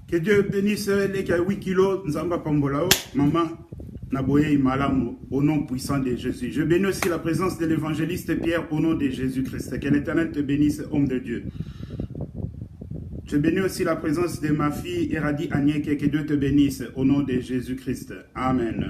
Que Dieu bénisse les 8 kilos, Nzamba Pambolao, maman Naboye Malamu, au nom puissant de Jésus. Je bénis aussi la présence de l'évangéliste Pierre au nom de Jésus-Christ. Que l'Éternel te bénisse, homme de Dieu. Je bénis aussi la présence de ma fille Eradi Agneke, que Dieu te bénisse au nom de Jésus-Christ. Amen.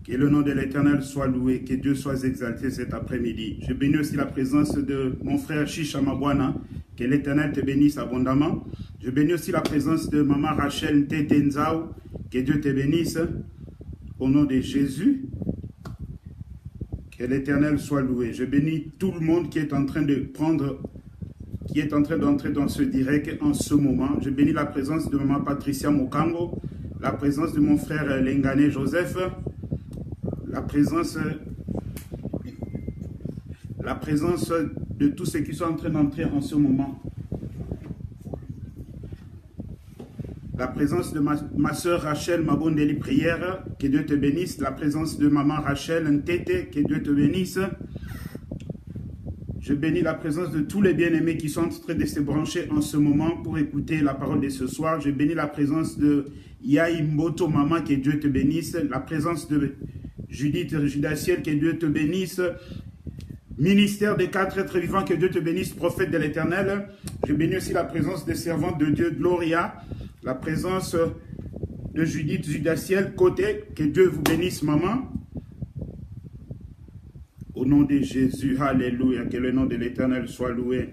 Que le nom de l'Éternel soit loué, que Dieu soit exalté cet après-midi. Je bénis aussi la présence de mon frère Shisha Mabwana, que l'Éternel te bénisse abondamment. Je bénis aussi la présence de maman Rachel Tetenzao, que Dieu te bénisse au nom de Jésus. Que l'Éternel soit loué. Je bénis tout le monde qui est en train d'entrer dans ce direct en ce moment. Je bénis la présence de maman Patricia Mokango, la présence de mon frère Lengane Joseph, la présence de tous ceux qui sont en train d'entrer en ce moment. La présence de ma soeur Rachel Mabondeli Prière, que Dieu te bénisse. La présence de maman Rachel Ntete, que Dieu te bénisse. Je bénis la présence de tous les bien-aimés qui sont en train de se brancher en ce moment pour écouter la parole de ce soir. Je bénis la présence de Yaï Mboto Maman, que Dieu te bénisse. La présence de Judith Judaciel, que Dieu te bénisse. Ministère des 4 êtres vivants, que Dieu te bénisse, prophète de l'Éternel. Je bénis aussi la présence des servantes de Dieu, Gloria. La présence de Judith Judaciel, côté, que Dieu vous bénisse, maman. Au nom de Jésus, alléluia, que le nom de l'Éternel soit loué.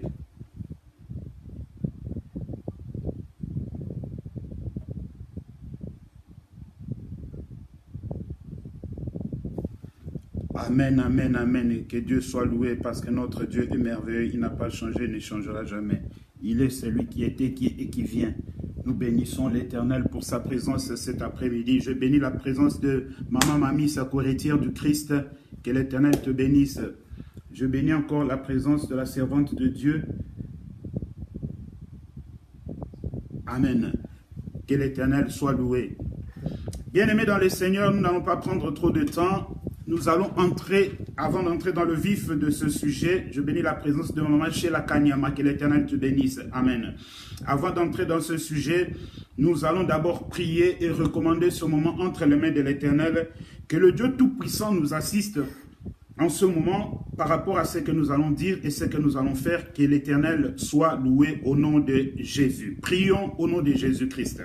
Amen, amen, amen, et que Dieu soit loué parce que notre Dieu est merveilleux, il n'a pas changé, il ne changera jamais. Il est celui qui était, qui est et qui vient. Nous bénissons l'Éternel pour sa présence cet après-midi. Je bénis la présence de maman Mamie, sa co-héritière du Christ. Que l'Éternel te bénisse. Je bénis encore la présence de la servante de Dieu. Amen. Que l'Éternel soit loué. Bien-aimés dans le Seigneur, nous n'allons pas prendre trop de temps. Nous allons entrer, avant d'entrer dans le vif de ce sujet, je bénis la présence de maman Sheila Kanyama, que l'Éternel te bénisse. Amen. Avant d'entrer dans ce sujet, nous allons d'abord prier et recommander ce moment entre les mains de l'Éternel, que le Dieu Tout-Puissant nous assiste en ce moment par rapport à ce que nous allons dire et ce que nous allons faire, que l'Éternel soit loué au nom de Jésus. Prions au nom de Jésus-Christ.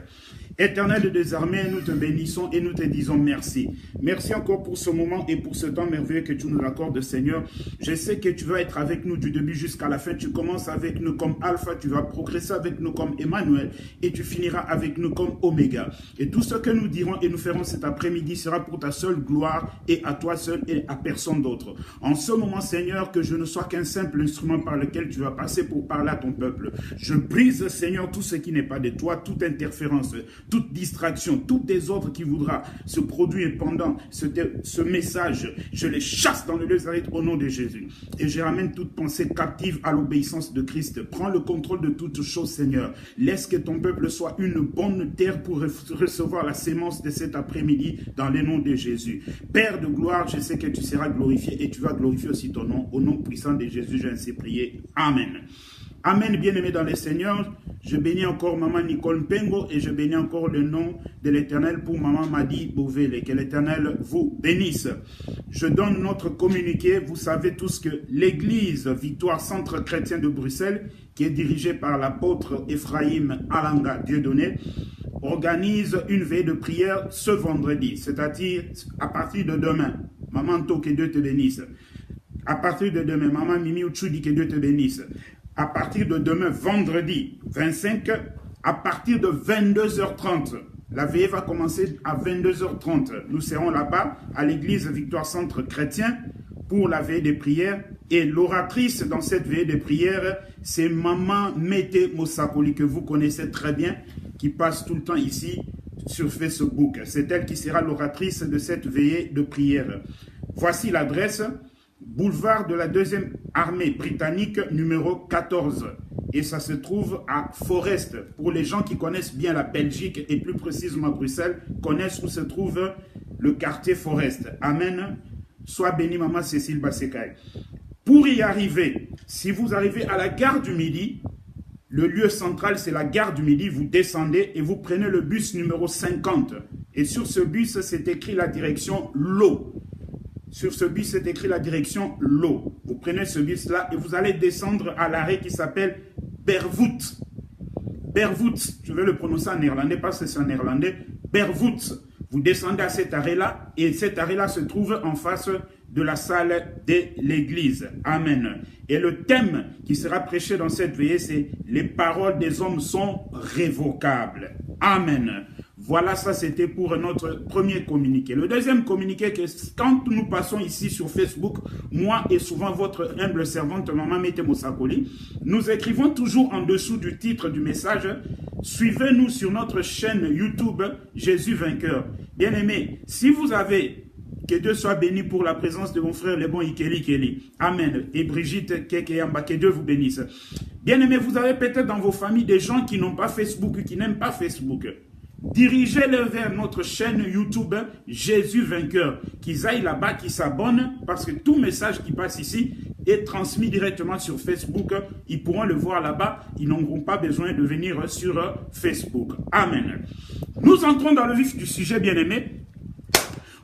Éternel des armées, nous te bénissons et nous te disons merci. Merci encore pour ce moment et pour ce temps merveilleux que tu nous accordes, Seigneur. Je sais que tu vas être avec nous du début jusqu'à la fin. Tu commences avec nous comme Alpha, tu vas progresser avec nous comme Emmanuel et tu finiras avec nous comme Oméga. Et tout ce que nous dirons et nous ferons cet après-midi sera pour ta seule gloire et à toi seul et à personne d'autre. En ce moment, Seigneur, que je ne sois qu'un simple instrument par lequel tu vas passer pour parler à ton peuple. Je brise, Seigneur, tout ce qui n'est pas de toi, toute interférence, toute distraction, tout désordre qui voudra se produire pendant ce message, je les chasse dans le lieu au nom de Jésus. Et je ramène toute pensée captive à l'obéissance de Christ. Prends le contrôle de toutes choses, Seigneur. Laisse que ton peuple soit une bonne terre pour recevoir la sémence de cet après-midi dans le nom de Jésus. Père de gloire, je sais que tu seras glorifié et tu vas glorifier aussi ton nom. Au nom puissant de Jésus, j'ai ainsi prié. Amen. Amen, bien-aimés dans le Seigneur. Je bénis encore maman Nicole Pengo et je bénis encore le nom de l'Éternel pour maman Madi Bouvele. Que l'Éternel vous bénisse. Je donne notre communiqué. Vous savez tous que l'Église Victoire Centre Chrétien de Bruxelles, qui est dirigée par l'apôtre Ephraim Alanga Dieudonné, organise une veille de prière ce vendredi, c'est-à-dire à partir de demain. Maman To, que Dieu te bénisse. À partir de demain, maman Mimi Uchudi, que Dieu te bénisse. À partir de demain, vendredi 25, à partir de 22h30. La veillée va commencer à 22h30. Nous serons là-bas à l'église Victoire Centre Chrétien pour la veillée des prières. Et l'oratrice dans cette veillée des prières, c'est Maman Mete Mosakoli, que vous connaissez très bien, qui passe tout le temps ici sur Facebook. C'est elle qui sera l'oratrice de cette veillée de prière. Voici l'adresse. Boulevard de la 2e armée britannique, numéro 14. Et ça se trouve à Forest. Pour les gens qui connaissent bien la Belgique et plus précisément Bruxelles, connaissent où se trouve le quartier Forest. Amen. Sois béni, maman Cécile Bassecaille. Pour y arriver, si vous arrivez à la gare du Midi, Le lieu central, c'est la gare du Midi. Vous descendez et vous prenez le bus numéro 50. Et sur ce bus, c'est écrit la direction L'eau. Sur ce bus, c'est écrit la direction L'eau. Vous prenez ce bus-là et vous allez descendre à l'arrêt qui s'appelle Bervoet. Bervoet, je vais le prononcer en néerlandais parce que c'est en néerlandais. Bervoet. Vous descendez à cet arrêt-là et cet arrêt-là se trouve en face de la salle de l'église. Amen. Et le thème qui sera prêché dans cette veillée, c'est « Les paroles des hommes sont révocables ». Amen. Voilà, ça c'était pour notre premier communiqué. Le deuxième communiqué, que quand nous passons ici sur Facebook, moi et souvent votre humble servante, Maman Mete Mosakoli, nous écrivons toujours en dessous du titre du message, suivez-nous sur notre chaîne YouTube, Jésus vainqueur. Bien-aimés, si vous avez, que Dieu soit béni pour la présence de mon frère, le bon Ikeli Keli. Amen. Et Brigitte Kekeyamba, que Dieu vous bénisse. Bien-aimés, vous avez peut-être dans vos familles des gens qui n'ont pas Facebook, qui n'aiment pas Facebook. Dirigez-les vers notre chaîne YouTube Jésus vainqueur, qu'ils aillent là-bas, qu'ils s'abonnent, parce que tout message qui passe ici est transmis directement sur Facebook. Ils pourront le voir là-bas, ils n'auront pas besoin de venir sur Facebook. Amen. Nous entrons dans le vif du sujet, bien-aimés.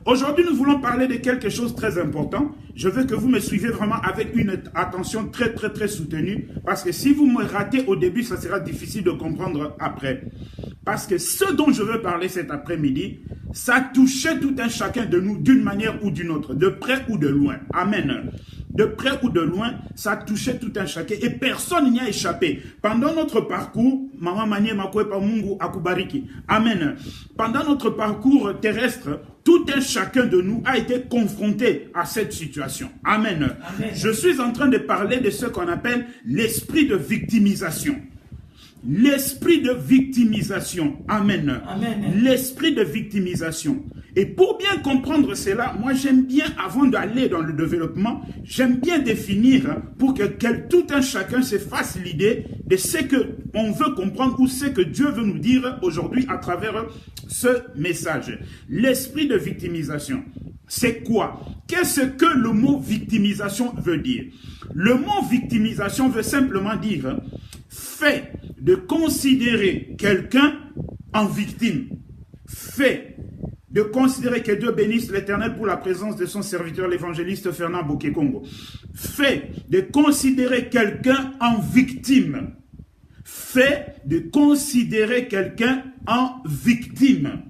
Aujourd'hui, nous voulons parler de quelque chose de très important. Je veux que vous me suivez vraiment avec une attention très, très, très soutenue. Parce que si vous me ratez au début, ça sera difficile de comprendre après. Parce que ce dont je veux parler cet après-midi, ça touchait tout un chacun de nous d'une manière ou d'une autre, de près ou de loin. Amen. De près ou de loin, ça touchait tout un chacun et personne n'y a échappé. Pendant notre parcours, Maman Manye Makwepa Mungu Akubariki. Amen. Pendant notre parcours terrestre, tout un chacun de nous a été confronté à cette situation. Amen. Amen. Je suis en train de parler de ce qu'on appelle l'esprit de victimisation. L'esprit de victimisation. Amen. Amen. L'esprit de victimisation. Et pour bien comprendre cela, moi j'aime bien, avant d'aller dans le développement, j'aime bien définir pour que tout un chacun se fasse l'idée de ce qu'on veut comprendre ou ce que Dieu veut nous dire aujourd'hui à travers ce message. L'esprit de victimisation, c'est quoi? Qu'est-ce que le mot victimisation veut dire? Le mot victimisation veut simplement dire fait de considérer quelqu'un en victime. Fait de considérer, que Dieu bénisse l'Éternel pour la présence de son serviteur, l'évangéliste Fernand Bokekongo. Fait de considérer quelqu'un en victime. Fait de considérer quelqu'un en victime.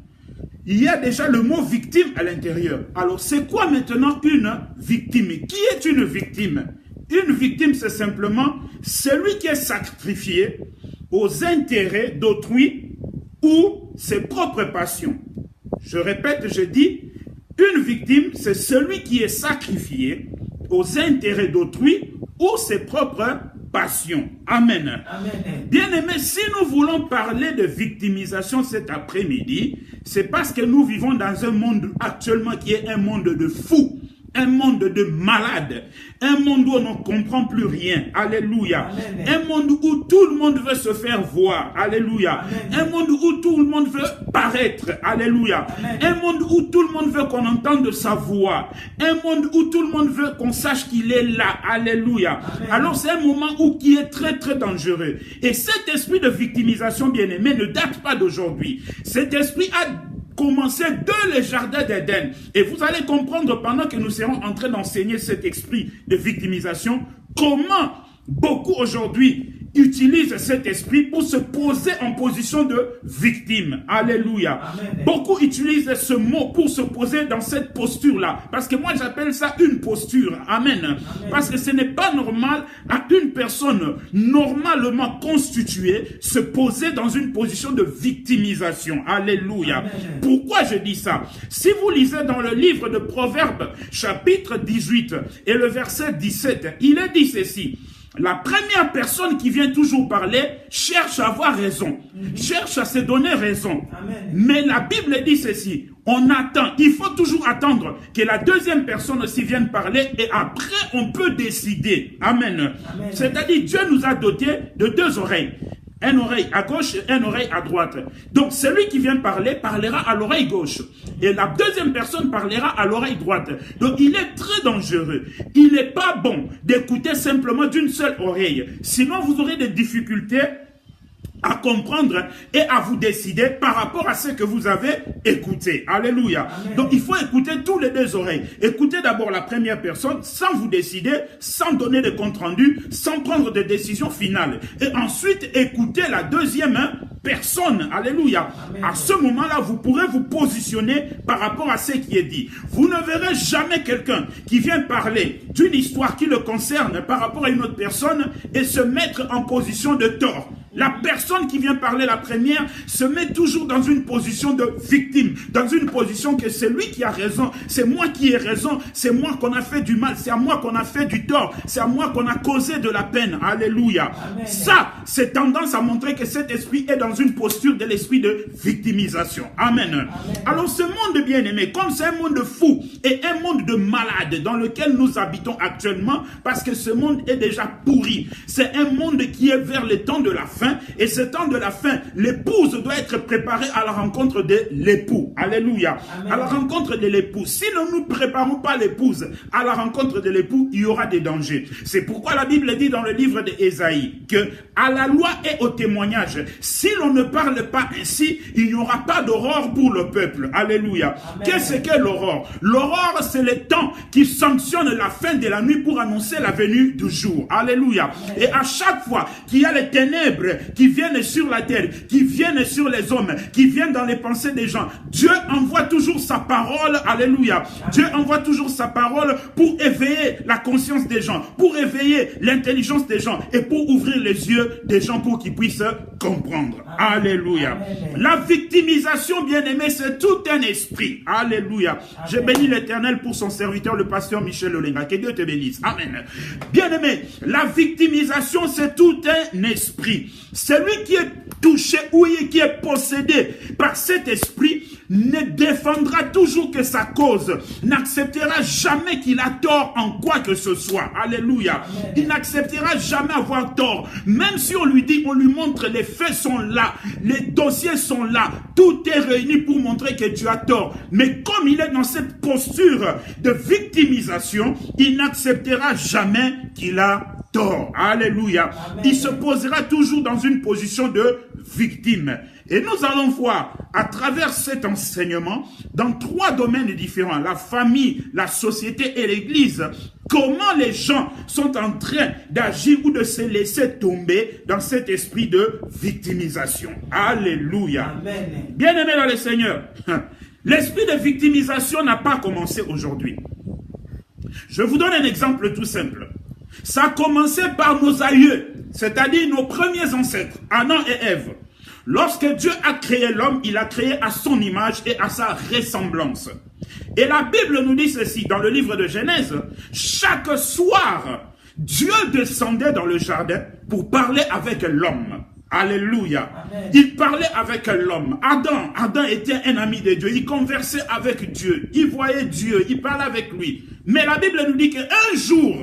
Il y a déjà le mot victime à l'intérieur. Alors, c'est quoi maintenant une victime? Qui est une victime? Une victime, c'est simplement celui qui est sacrifié aux intérêts d'autrui ou ses propres passions. Je répète, je dis, une victime, c'est celui qui est sacrifié aux intérêts d'autrui ou ses propres passions. Amen. Amen. Bien-aimés, si nous voulons parler de victimisation cet après-midi, c'est parce que nous vivons dans un monde actuellement qui est un monde de fous. Un monde de malades, un monde où on ne comprend plus rien, alléluia. Amen. Un monde où tout le monde veut se faire voir, alléluia. Amen. Un monde où tout le monde veut paraître, alléluia. Amen. Un monde où tout le monde veut qu'on entende sa voix, un monde où tout le monde veut qu'on sache qu'il est là, alléluia. Amen. Alors c'est un moment qui est très très dangereux. Et cet esprit de victimisation, bien-aimé, ne date pas d'aujourd'hui. Cet esprit a commencé dès le jardin d'Éden. Et vous allez comprendre pendant que nous serons en train d'enseigner cet esprit de victimisation, comment beaucoup aujourd'hui utilisent cet esprit pour se poser en position de victime. Alléluia. Amen. Beaucoup utilisent ce mot pour se poser dans cette posture-là. Parce que moi, j'appelle ça une posture. Amen. Amen. Parce que ce n'est pas normal à une personne normalement constituée se poser dans une position de victimisation. Alléluia. Amen. Pourquoi je dis ça? Si vous lisez dans le livre de Proverbes, chapitre 18 et le verset 17, il est dit ceci. La première personne qui vient toujours parler cherche à avoir raison, cherche à se donner raison. Amen. Mais la Bible dit ceci, on attend, il faut toujours attendre que la deuxième personne aussi vienne parler et après on peut décider. Amen. Amen. C'est-à-dire Dieu nous a dotés de deux oreilles. Une oreille à gauche et une oreille à droite. Donc celui qui vient parler parlera à l'oreille gauche. Et la deuxième personne parlera à l'oreille droite. Donc il est très dangereux. Il n'est pas bon d'écouter simplement d'une seule oreille. Sinon vous aurez des difficultés à comprendre et à vous décider par rapport à ce que vous avez écouté. Alléluia. Amen. Donc il faut écouter tous les deux oreilles. Écoutez d'abord la première personne sans vous décider, sans donner de compte rendu, sans prendre de décision finale. Et ensuite écoutez la deuxième personne. Alléluia. Amen. À ce moment-là, vous pourrez vous positionner par rapport à ce qui est dit. Vous ne verrez jamais quelqu'un qui vient parler d'une histoire qui le concerne par rapport à une autre personne et se mettre en position de tort. La personne qui vient parler la première se met toujours dans une position de victime, dans une position que c'est lui qui a raison, c'est moi qui ai raison, c'est moi qu'on a fait du mal, c'est à moi qu'on a fait du tort, c'est à moi qu'on a causé de la peine. Alléluia. Amen. Ça, c'est tendance à montrer que cet esprit est dans une posture de l'esprit de victimisation. Amen. Amen. Alors ce monde bien-aimé, comme c'est un monde fou et un monde de malades dans lequel nous habitons actuellement, parce que ce monde est déjà pourri, c'est un monde qui est vers le temps de la fin. Et ce temps de la fin, l'épouse doit être préparée à la rencontre de l'époux. Alléluia. Amen. À la rencontre de l'époux. Si nous ne nous préparons pas l'épouse à la rencontre de l'époux, il y aura des dangers. C'est pourquoi la Bible dit dans le livre d'Ésaïe que à la loi et au témoignage, si l'on ne parle pas ainsi, il n'y aura pas d'aurore pour le peuple. Alléluia. Qu'est-ce que l'aurore? L'aurore, c'est le temps qui sanctionne la fin de la nuit pour annoncer la venue du jour. Alléluia. Amen. Et à chaque fois qu'il y a les ténèbres qui viennent sur la terre, qui viennent sur les hommes, qui viennent dans les pensées des gens, Dieu envoie toujours sa parole, alléluia. Dieu envoie toujours sa parole pour éveiller la conscience des gens, pour éveiller l'intelligence des gens et pour ouvrir les yeux des gens pour qu'ils puissent comprendre. Alléluia. Amen. La victimisation, bien-aimé, c'est tout un esprit. Alléluia. Je bénis l'Éternel pour son serviteur, le pasteur Michel Olenga. Que Dieu te bénisse. Amen. Bien-aimé, la victimisation, c'est tout un esprit. Celui qui est touché ou qui est possédé par cet esprit ne défendra toujours que sa cause, n'acceptera jamais qu'il a tort en quoi que ce soit. Alléluia. Amen. Il n'acceptera jamais avoir tort. Même si on lui dit, on lui montre, les faits sont là, les dossiers sont là, tout est réuni pour montrer que tu as tort. Mais comme il est dans cette posture de victimisation, il n'acceptera jamais qu'il a tort. Alléluia. Amen. Il se posera toujours dans une position de victime. Et nous allons voir à travers cet enseignement, dans 3 domaines différents, la famille, la société et l'église, comment les gens sont en train d'agir ou de se laisser tomber dans cet esprit de victimisation. Alléluia. Amen. Bien-aimés dans le Seigneur, l'esprit de victimisation n'a pas commencé aujourd'hui. Je vous donne un exemple tout simple. Ça a commencé par nos aïeux, c'est-à-dire nos premiers ancêtres, Adam et Ève. Lorsque Dieu a créé l'homme, il a créé à son image et à sa ressemblance. Et la Bible nous dit ceci, dans le livre de Genèse, chaque soir, Dieu descendait dans le jardin pour parler avec l'homme. Alléluia. Amen. Il parlait avec l'homme. Adam était un ami de Dieu. Il conversait avec Dieu. Il voyait Dieu. Il parlait avec lui. Mais la Bible nous dit qu'un jour,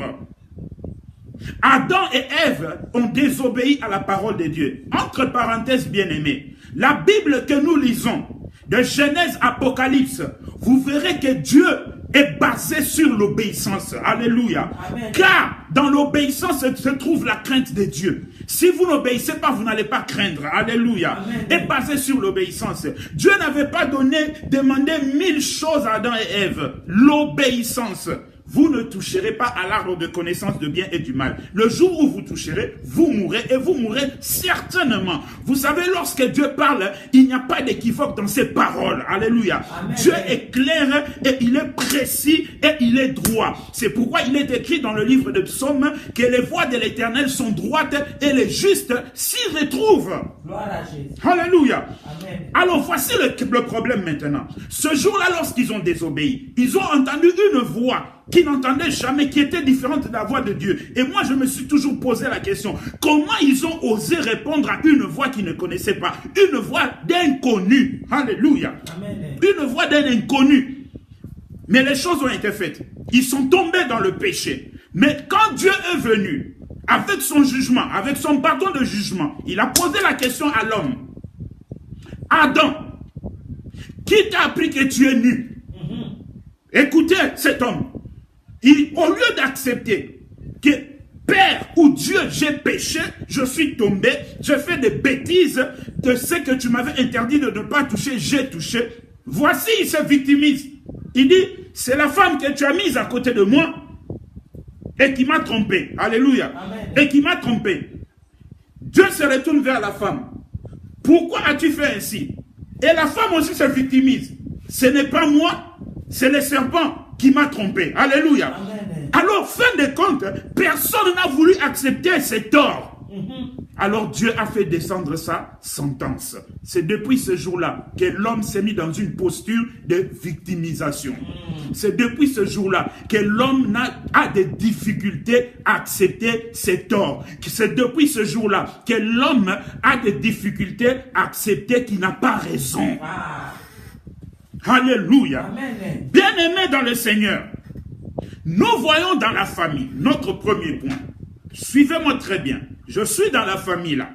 Adam et Ève ont désobéi à la parole de Dieu. Entre parenthèses, bien-aimés, la Bible que nous lisons, de Genèse Apocalypse, vous verrez que Dieu est basé sur l'obéissance. Alléluia. Amen. Car dans l'obéissance se trouve la crainte de Dieu. Si vous n'obéissez pas, vous n'allez pas craindre. Alléluia. Amen. Est basé sur l'obéissance. Dieu n'avait pas demandé 1000 choses à Adam et Ève. L'obéissance. Vous ne toucherez pas à l'arbre de connaissance de bien et du mal. Le jour où vous toucherez, vous mourrez et vous mourrez certainement. Vous savez, lorsque Dieu parle, il n'y a pas d'équivoque dans ses paroles. Alléluia. Amen. Dieu est clair et il est précis et il est droit. C'est pourquoi il est écrit dans le livre de Psaume que les voies de l'Éternel sont droites et les justes s'y retrouvent. Gloire à Jésus. Alléluia. Amen. Alors voici le problème maintenant. Ce jour-là, lorsqu'ils ont désobéi, ils ont entendu une voix qui n'entendaient jamais, qui était différente de la voix de Dieu. Et moi, je me suis toujours posé la question, comment ils ont osé répondre à une voix qu'ils ne connaissaient pas? Une voix d'inconnu. Alléluia. Amen. Une voix d'un inconnu. Mais les choses ont été faites. Ils sont tombés dans le péché. Mais quand Dieu est venu, avec son jugement, avec son pardon de jugement, il a posé la question à l'homme. Adam, qui t'a appris que tu es nu? Écoutez cet homme. Au lieu d'accepter que Père ou Dieu, j'ai péché, je suis tombé, j'ai fait des bêtises de ce que tu m'avais interdit de ne pas toucher, j'ai touché. Voici, il se victimise. Il dit, c'est la femme que tu as mise à côté de moi et qui m'a trompé. Alléluia. Amen. Et qui m'a trompé. Dieu se retourne vers la femme. Pourquoi as-tu fait ainsi? Et la femme aussi se victimise. Ce n'est pas moi, c'est le serpent qui m'a trompé. Alléluia. Amen. Alors, fin de compte, personne n'a voulu accepter ses torts. Alors Dieu a fait descendre sa sentence. C'est depuis ce jour-là que l'homme s'est mis dans une posture de victimisation. C'est depuis ce jour-là que l'homme a des difficultés à accepter ses torts. C'est depuis ce jour-là que l'homme a des difficultés à accepter qu'il n'a pas raison. Alléluia. Bien-aimés dans le Seigneur, nous voyons dans la famille notre premier point. Suivez-moi très bien. Je suis dans la famille là.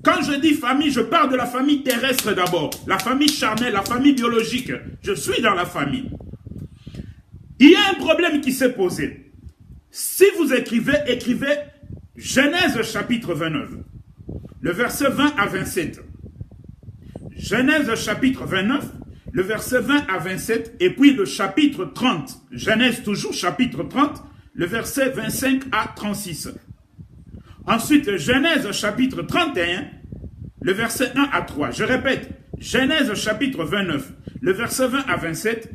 Quand je dis famille, je parle de la famille terrestre d'abord. La famille charnelle, la famille biologique. Je suis dans la famille. Il y a un problème qui s'est posé. Si vous écrivez Genèse chapitre 29. Le verset 20 à 27. Genèse chapitre 29. Le verset 20 à 27. Et puis le chapitre 30. Genèse toujours chapitre 30. Le verset 25 à 36. Ensuite, Genèse chapitre 31, le verset 1 à 3. Je répète, Genèse chapitre 29, le verset 20 à 27.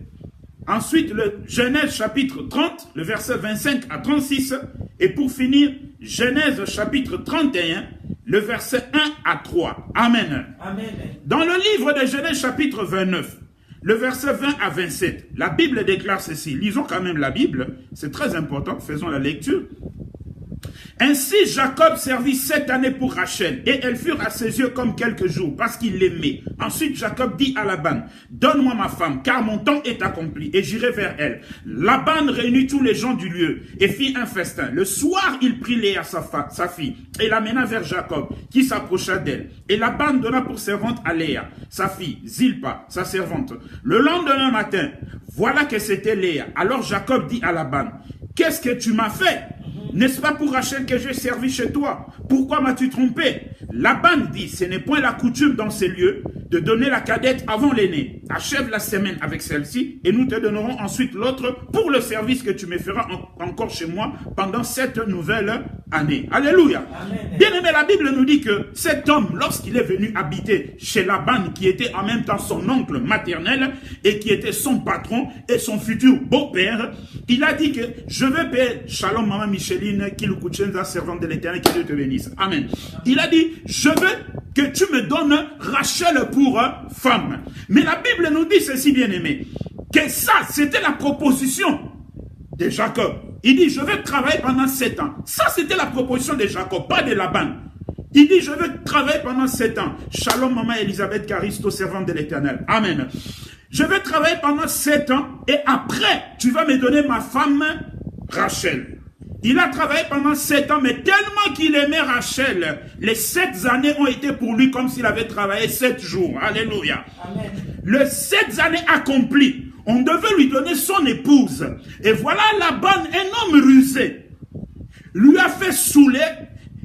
Ensuite, le Genèse chapitre 30, le verset 25 à 36. Et pour finir, Genèse chapitre 31, le verset 1 à 3. Amen. Amen. Dans le livre de Genèse chapitre 29, le verset 20 à 27, la Bible déclare ceci. Lisons quand même la Bible, c'est très important, faisons la lecture. Ainsi Jacob servit 7 années pour Rachel, et elles furent à ses yeux comme quelques jours, parce qu'il l'aimait. Ensuite Jacob dit à Laban, donne-moi ma femme, car mon temps est accompli, et j'irai vers elle. Laban réunit tous les gens du lieu, et fit un festin. Le soir, il prit Léa, sa fille, et l'amena vers Jacob, qui s'approcha d'elle. Et Laban donna pour servante à Léa, sa fille, Zilpa, sa servante. Le lendemain matin, voilà que c'était Léa. Alors Jacob dit à Laban, qu'est-ce que tu m'as fait? N'est-ce pas pour Rachel que j'ai servi chez toi? Pourquoi m'as-tu trompé? Laban dit, ce n'est point la coutume dans ces lieux de donner la cadette avant l'aînée. Achève la semaine avec celle-ci et nous te donnerons ensuite l'autre pour le service que tu me feras encore chez moi pendant cette nouvelle année. Alléluia. Bien aimé, la Bible nous dit que cet homme, lorsqu'il est venu habiter chez Laban, qui était en même temps son oncle maternel et qui était son patron et son futur beau-père, il a dit que je vais payer, shalom maman Micheline, qui le Kuchenza, servante de l'Éternel, que Dieu te bénisse. Amen. Il a dit, je veux que tu me donnes Rachel pour femme. Mais la Bible nous dit ceci, bien aimé, que ça, c'était la proposition de Jacob. Il dit, je vais travailler pendant 7 ans. Ça, c'était la proposition de Jacob, pas de Laban. Il dit, je vais travailler pendant 7 ans. Shalom, maman Elisabeth Caristo, servante de l'Éternel. Amen. Je vais travailler pendant 7 ans et après, tu vas me donner ma femme, Rachel. Il a travaillé pendant 7 ans, mais tellement qu'il aimait Rachel, les 7 années ont été pour lui comme s'il avait travaillé 7 jours. Alléluia. Amen. Les 7 années accomplies, on devait lui donner son épouse. Et voilà Laban, un homme rusé, lui a fait saouler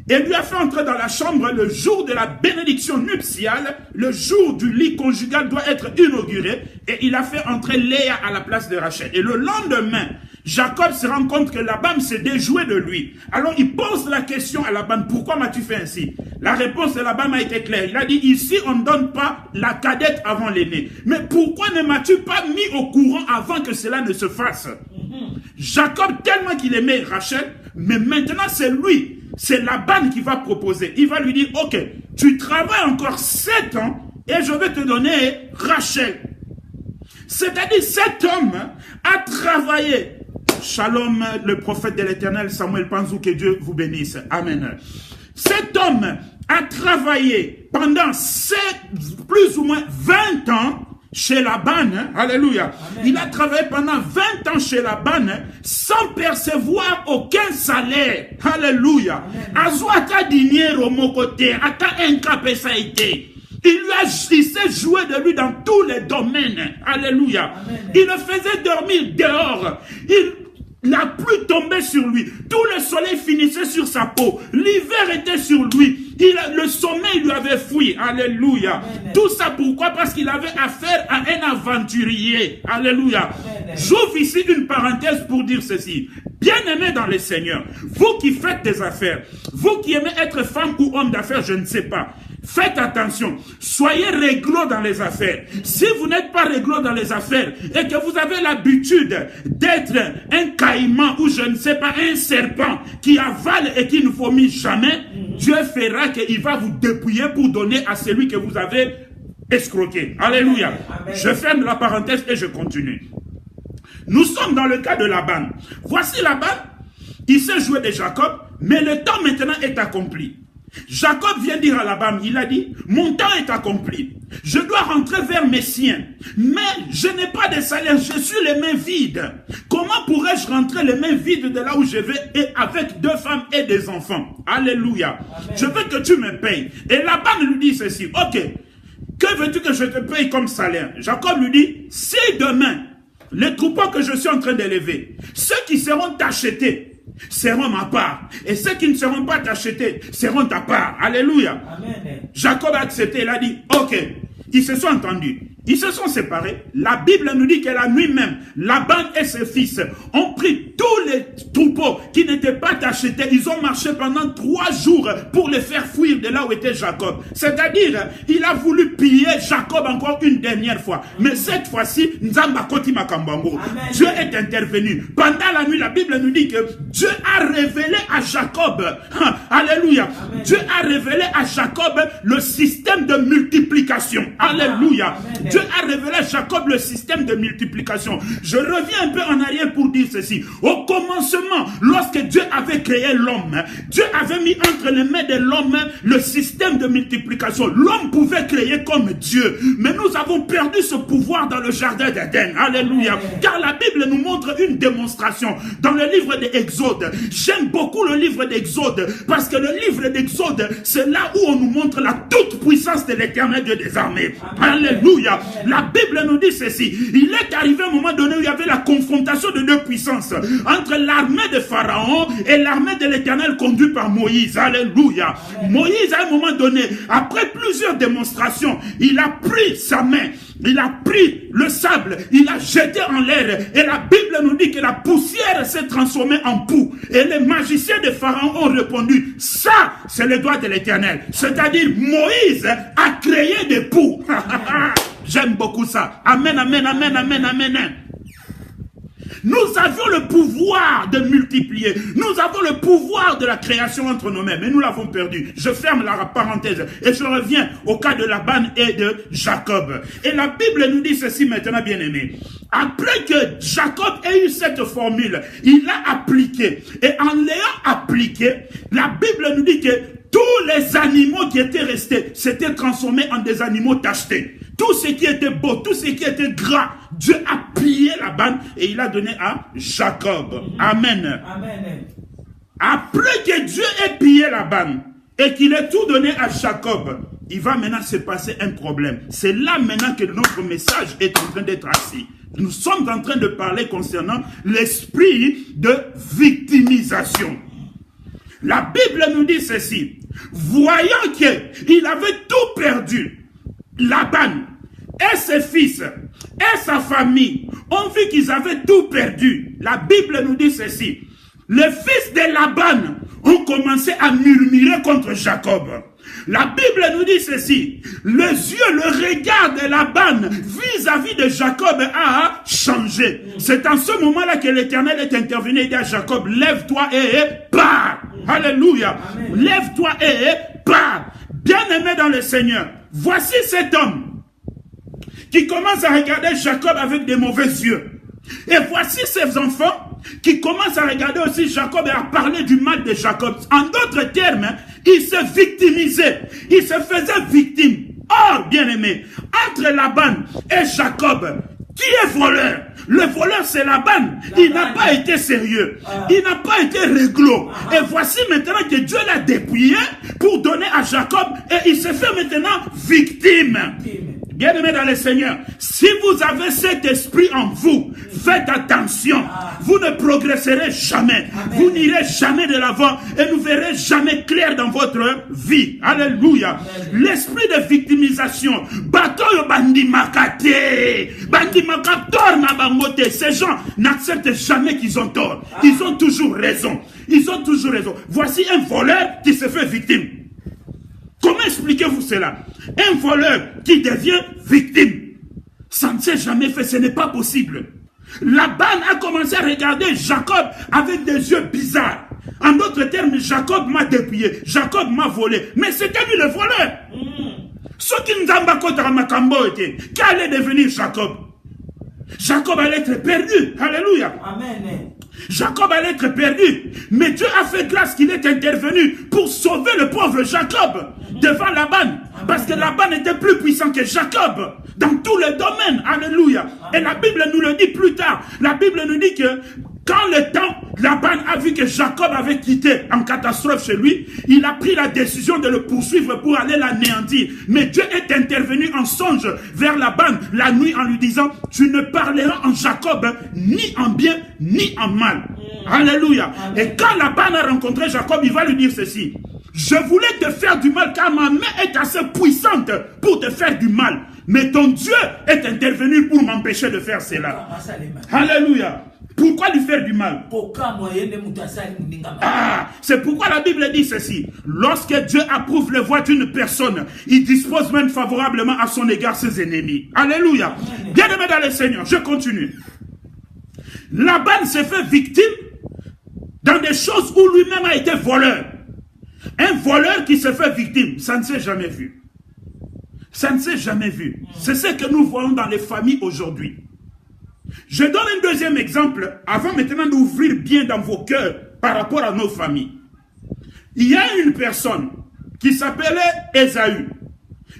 et lui a fait entrer dans la chambre le jour de la bénédiction nuptiale. Le jour du lit conjugal doit être inauguré. Et il a fait entrer Léa à la place de Rachel. Et le lendemain, Jacob se rend compte que Laban s'est déjoué de lui. Alors il pose la question à Laban, pourquoi m'as-tu fait ainsi? La réponse de Laban a été claire. Il a dit, ici on ne donne pas la cadette avant l'aîné. Mais pourquoi ne m'as-tu pas mis au courant avant que cela ne se fasse? Jacob, tellement qu'il aimait Rachel, mais maintenant c'est lui, c'est Laban qui va proposer. Il va lui dire, ok, tu travailles encore 7 ans et je vais te donner Rachel. C'est-à-dire cet homme a travaillé. Shalom, le prophète de l'Éternel, Samuel Panzou, que Dieu vous bénisse. Amen. Cet homme a travaillé pendant plus ou moins 20 ans chez Laban. Alléluia. Amen. Il a travaillé pendant 20 ans chez Laban sans percevoir aucun salaire. Alléluia. Azuata dinero mokote, ata enkape ça été. Il s'est joué de lui dans tous les domaines. Alléluia. Amen. Il le faisait dormir dehors. La pluie tombait sur lui. Tout le soleil finissait sur sa peau. L'hiver était sur lui. Le sommeil lui avait fui. Alléluia. Amen. Tout ça pourquoi? Parce qu'il avait affaire à un aventurier. Alléluia. J'ouvre ici une parenthèse pour dire ceci. Bien-aimés dans le Seigneur, vous qui faites des affaires, vous qui aimez être femme ou homme d'affaires, je ne sais pas. Faites attention, soyez réglo dans les affaires. Si vous n'êtes pas réglo dans les affaires et que vous avez l'habitude d'être un caïman ou je ne sais pas, un serpent qui avale et qui ne vomit jamais, Dieu fera qu'il va vous dépouiller pour donner à celui que vous avez escroqué. Alléluia. Amen. Je ferme la parenthèse et je continue. Nous sommes dans le cas de Laban. Voici Laban, il s'est joué de Jacob, mais le temps maintenant est accompli. Jacob vient dire à Laban, il a dit, mon temps est accompli. Je dois rentrer vers mes siens. Mais je n'ai pas de salaire, je suis les mains vides. Comment pourrais-je rentrer les mains vides de là où je vais et avec 2 femmes et des enfants? Alléluia. Amen. Je veux que tu me payes. Et Laban lui dit ceci, ok, que veux-tu que je te paye comme salaire? Jacob lui dit, si demain, les troupeaux que je suis en train d'élever, ceux qui seront achetés, seront ma part. Et ceux qui ne seront pas achetés seront ta part. Alléluia. Amen. Jacob a accepté, il a dit, ok. Ils se sont entendus. Ils se sont séparés. La Bible nous dit que la nuit même, Laban et ses fils ont pris tous les troupeaux qui n'étaient pas achetés. Ils ont marché pendant 3 jours pour les faire fuir de là où était Jacob. C'est-à-dire, il a voulu piller Jacob encore une dernière fois. Mais cette fois-ci, Nzamba Koti Makambango. Dieu est intervenu. Pendant la nuit, la Bible nous dit que Dieu a révélé à Jacob. Alléluia. Amen. Dieu a révélé à Jacob le système de multiplication. Alléluia. Amen. Dieu a révélé à Jacob le système de multiplication. Je reviens un peu en arrière pour dire ceci. Au commencement, lorsque Dieu avait créé l'homme, Dieu avait mis entre les mains de l'homme le système de multiplication. L'homme pouvait créer comme Dieu. Mais nous avons perdu ce pouvoir dans le jardin d'Éden. Alléluia. Car la Bible nous montre une démonstration dans le livre d'Exode. J'aime beaucoup le livre d'Exode parce que le livre d'Exode, c'est là où on nous montre la toute puissance de l'Éternel Dieu des armées. Alléluia. La Bible nous dit ceci. Il est arrivé un moment donné où il y avait la confrontation de 2 puissances entre l'armée de Pharaon et l'armée de l'Éternel conduite par Moïse. Alléluia. Amen. Moïse, à un moment donné, après plusieurs démonstrations, il a pris sa main, il a pris le sable, il a jeté en l'air et la Bible nous dit que la poussière s'est transformée en poux. Et les magiciens de Pharaon ont répondu, ça, c'est le doigt de l'Éternel. C'est-à-dire, Moïse a créé des poux. J'aime beaucoup ça. Amen, amen, amen, amen, amen. Nous avions le pouvoir de multiplier. Nous avons le pouvoir de la création entre nos mains. Mais nous l'avons perdu. Je ferme la parenthèse. Et je reviens au cas de Laban et de Jacob. Et la Bible nous dit ceci maintenant, bien aimé. Après que Jacob ait eu cette formule, il l'a appliquée. Et en l'ayant appliquée, la Bible nous dit que tous les animaux qui étaient restés s'étaient transformés en des animaux tachetés. Tout ce qui était beau, tout ce qui était gras, Dieu a pillé Laban et il a donné à Jacob. Amen. Amen. Après que Dieu ait pillé Laban et qu'il ait tout donné à Jacob, il va maintenant se passer un problème. C'est là maintenant que notre message est en train d'être assis. Nous sommes en train de parler concernant l'esprit de victimisation. La Bible nous dit ceci. Voyant qu'il avait tout perdu, Laban et ses fils et sa famille ont vu qu'ils avaient tout perdu. La Bible nous dit ceci. Les fils de Laban ont commencé à murmurer contre Jacob. La Bible nous dit ceci. Les yeux, le regard de Laban vis-à-vis de Jacob a changé. C'est en ce moment-là que l'Éternel est intervenu et dit à Jacob, lève-toi et pars. Alléluia. Lève-toi et pars. Bien-aimé dans le Seigneur, voici cet homme qui commence à regarder Jacob avec des mauvais yeux. Et voici ses enfants qui commencent à regarder aussi Jacob et à parler du mal de Jacob. En d'autres termes, il se victimisait. Il se faisait victime. Or, bien-aimé, entre Laban et Jacob, qui est voleur? Le voleur, c'est Laban. Il n'a pas été sérieux. Il n'a pas été réglo. Et voici maintenant que Dieu l'a dépouillé pour donner à Jacob. Et il se fait maintenant victime. Bien-aimés dans le Seigneur, si vous avez cet esprit en vous, faites attention. Vous ne progresserez jamais. Amen. Vous n'irez jamais de l'avant et ne verrez jamais clair dans votre vie. Alléluia. L'esprit de victimisation. Ces gens n'acceptent jamais qu'ils ont tort. Ils ont toujours raison. Ils ont toujours raison. Voici un voleur qui se fait victime. Comment expliquez-vous cela? Un voleur qui devient victime. Ça ne s'est jamais fait, ce n'est pas possible. Laban a commencé à regarder Jacob avec des yeux bizarres. En d'autres termes, Jacob m'a dépouillé, Jacob m'a volé. Mais c'était lui le voleur. Ce qui nous a battu, qui allait devenir Jacob? Jacob allait être perdu. Alléluia. Amen. Jacob allait être perdu. Mais Dieu a fait grâce qu'il est intervenu pour sauver le pauvre Jacob devant Laban. Parce que Laban était plus puissant que Jacob dans tous les domaines. Alléluia. Et la Bible nous le dit plus tard. La Bible nous dit que quand le temps, Laban a vu que Jacob avait quitté en catastrophe chez lui, il a pris la décision de le poursuivre pour aller l'anéantir. Mais Dieu est intervenu en songe vers Laban la nuit en lui disant, tu ne parleras en Jacob ni en bien ni en mal. Alléluia. Et quand Laban a rencontré Jacob, il va lui dire ceci. Je voulais te faire du mal car ma main est assez puissante pour te faire du mal. Mais ton Dieu est intervenu pour m'empêcher de faire cela. Alléluia. Pourquoi lui faire du mal? C'est pourquoi la Bible dit ceci. Lorsque Dieu approuve les voies d'une personne, il dispose même favorablement à son égard ses ennemis. Alléluia. Bien-aimé dans le Seigneur, je continue. Laban s'est fait victime dans des choses où lui-même a été voleur. Un voleur qui se fait victime, ça ne s'est jamais vu. Ça ne s'est jamais vu. C'est ce que nous voyons dans les familles aujourd'hui. Je donne un deuxième exemple, avant maintenant d'ouvrir bien dans vos cœurs par rapport à nos familles. Il y a une personne qui s'appelait Ésaü,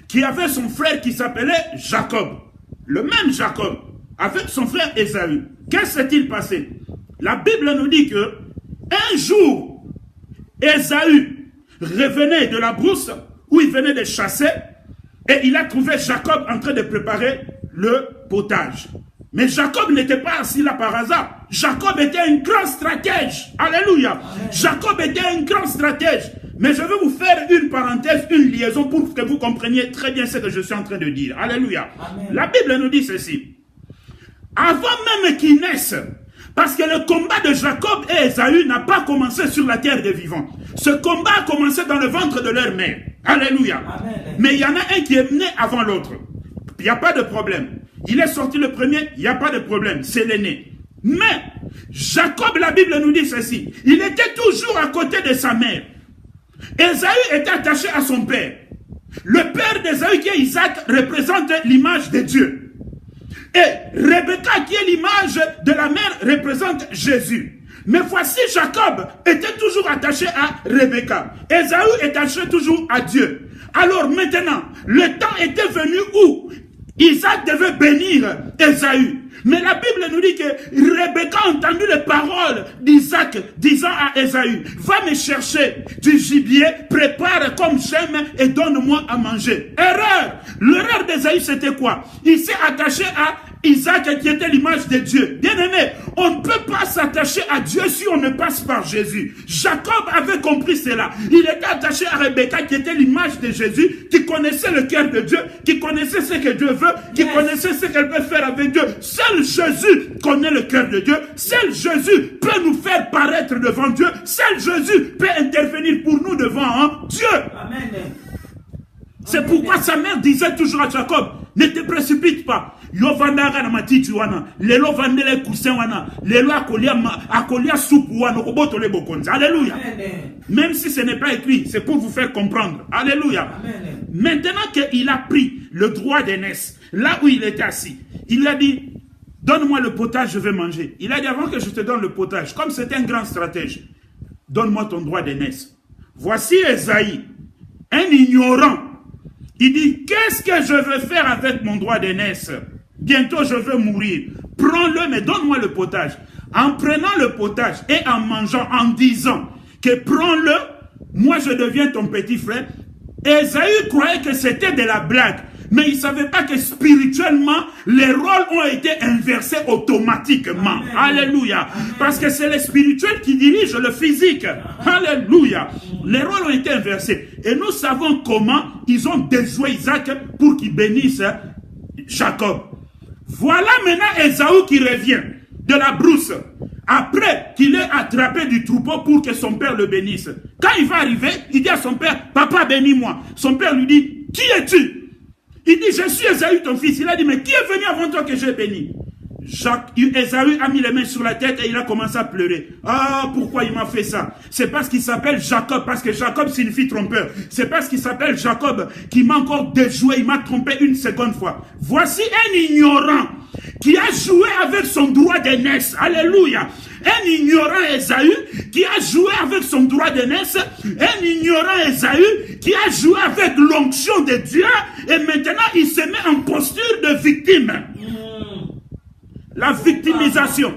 qui avait son frère qui s'appelait Jacob. Le même Jacob, avec son frère Ésaü. Qu'est-ce qui s'est-il passé? La Bible nous dit que un jour, Ésaü revenait de la brousse où il venait de chasser et il a trouvé Jacob en train de préparer le potage. Mais Jacob n'était pas assis là par hasard. Jacob était un grand stratège. Alléluia. Amen. Jacob était un grand stratège. Mais je veux vous faire une parenthèse, une liaison pour que vous compreniez très bien ce que je suis en train de dire. Alléluia. Amen. La Bible nous dit ceci. Avant même qu'il naisse, parce que le combat de Jacob et Ésaü n'a pas commencé sur la terre des vivants. Ce combat a commencé dans le ventre de leur mère. Alléluia. Amen. Mais il y en a un qui est né avant l'autre. Il n'y a pas de problème. Il est sorti le premier, il n'y a pas de problème. C'est l'aîné. Mais Jacob, la Bible nous dit ceci. Il était toujours à côté de sa mère. Ésaü était attaché à son père. Le père d'Ésaü, qui est Isaac, représente l'image de Dieu. Et Rebecca, qui est l'image de la mère, représente Jésus. Mais voici Jacob était toujours attaché à Rebecca. Ésaü est attaché toujours à Dieu. Alors maintenant, le temps était venu où Isaac devait bénir Ésaü. Mais la Bible nous dit que Rebecca a entendu les paroles d'Isaac disant à Ésaü, va me chercher du gibier, prépare comme j'aime et donne-moi à manger. Erreur. L'erreur d'Ésaü, c'était quoi? Il s'est attaché à Isaac qui était l'image de Dieu. Bien aimé, on ne peut pas s'attacher à Dieu si on ne passe par Jésus. Jacob avait compris cela. Il était attaché à Rebecca qui était l'image de Jésus, qui connaissait le cœur de Dieu, qui connaissait ce que Dieu veut, qui connaissait ce qu'elle peut faire avec Dieu. Seul Jésus connaît le cœur de Dieu. Seul Jésus peut nous faire paraître devant Dieu. Seul Jésus peut intervenir pour nous devant Dieu. Amen. C'est pourquoi sa mère disait toujours à Jacob, ne te précipite pas. Yo vandanga na matiti wana, lelo vandele kusen wana, lelo akolia soupe wana, koboto le bokonza. Alléluia. Même si ce n'est pas écrit, c'est pour vous faire comprendre. Alléluia. Amen. Maintenant qu'il a pris le droit d'aînesse, là où il était assis, il a dit, donne-moi le potage, je vais manger. Il a dit, avant que je te donne le potage, comme c'est un grand stratège, donne-moi ton droit d'aînesse. Voici Ésaïe, un ignorant. Il dit, qu'est-ce que je vais faire avec mon droit d'aînesse? Bientôt je vais mourir. Prends-le, mais donne-moi le potage. En prenant le potage et en mangeant, en disant que prends-le, moi je deviens ton petit frère. Ésaü croyait que c'était de la blague. Mais ils ne savaient pas que spirituellement, les rôles ont été inversés automatiquement. Amen. Alléluia. Amen. Parce que c'est le spirituel qui dirige le physique. Alléluia. Les rôles ont été inversés. Et nous savons comment ils ont déjoué Isaac pour qu'il bénisse Jacob. Voilà maintenant Ésaü qui revient de la brousse. Après qu'il ait attrapé du troupeau pour que son père le bénisse. Quand il va arriver, il dit à son père, papa bénis-moi. Son père lui dit, qui es-tu? Il dit, je suis Ésaü ton fils. Il a dit, mais qui est venu avant toi que j'ai béni? Ésaü a mis les mains sur la tête et il a commencé à pleurer. Ah, pourquoi il m'a fait ça? C'est parce qu'il s'appelle Jacob, parce que Jacob signifie trompeur. C'est parce qu'il s'appelle Jacob qui m'a encore déjoué, il m'a trompé une seconde fois. Voici un ignorant qui a joué avec son droit d'aînesse. Alléluia. Un ignorant Ésaü qui a joué avec son droit d'aînesse. Un ignorant Ésaü qui a joué avec l'onction de Dieu. Et maintenant, il se met en posture de victime. La victimisation.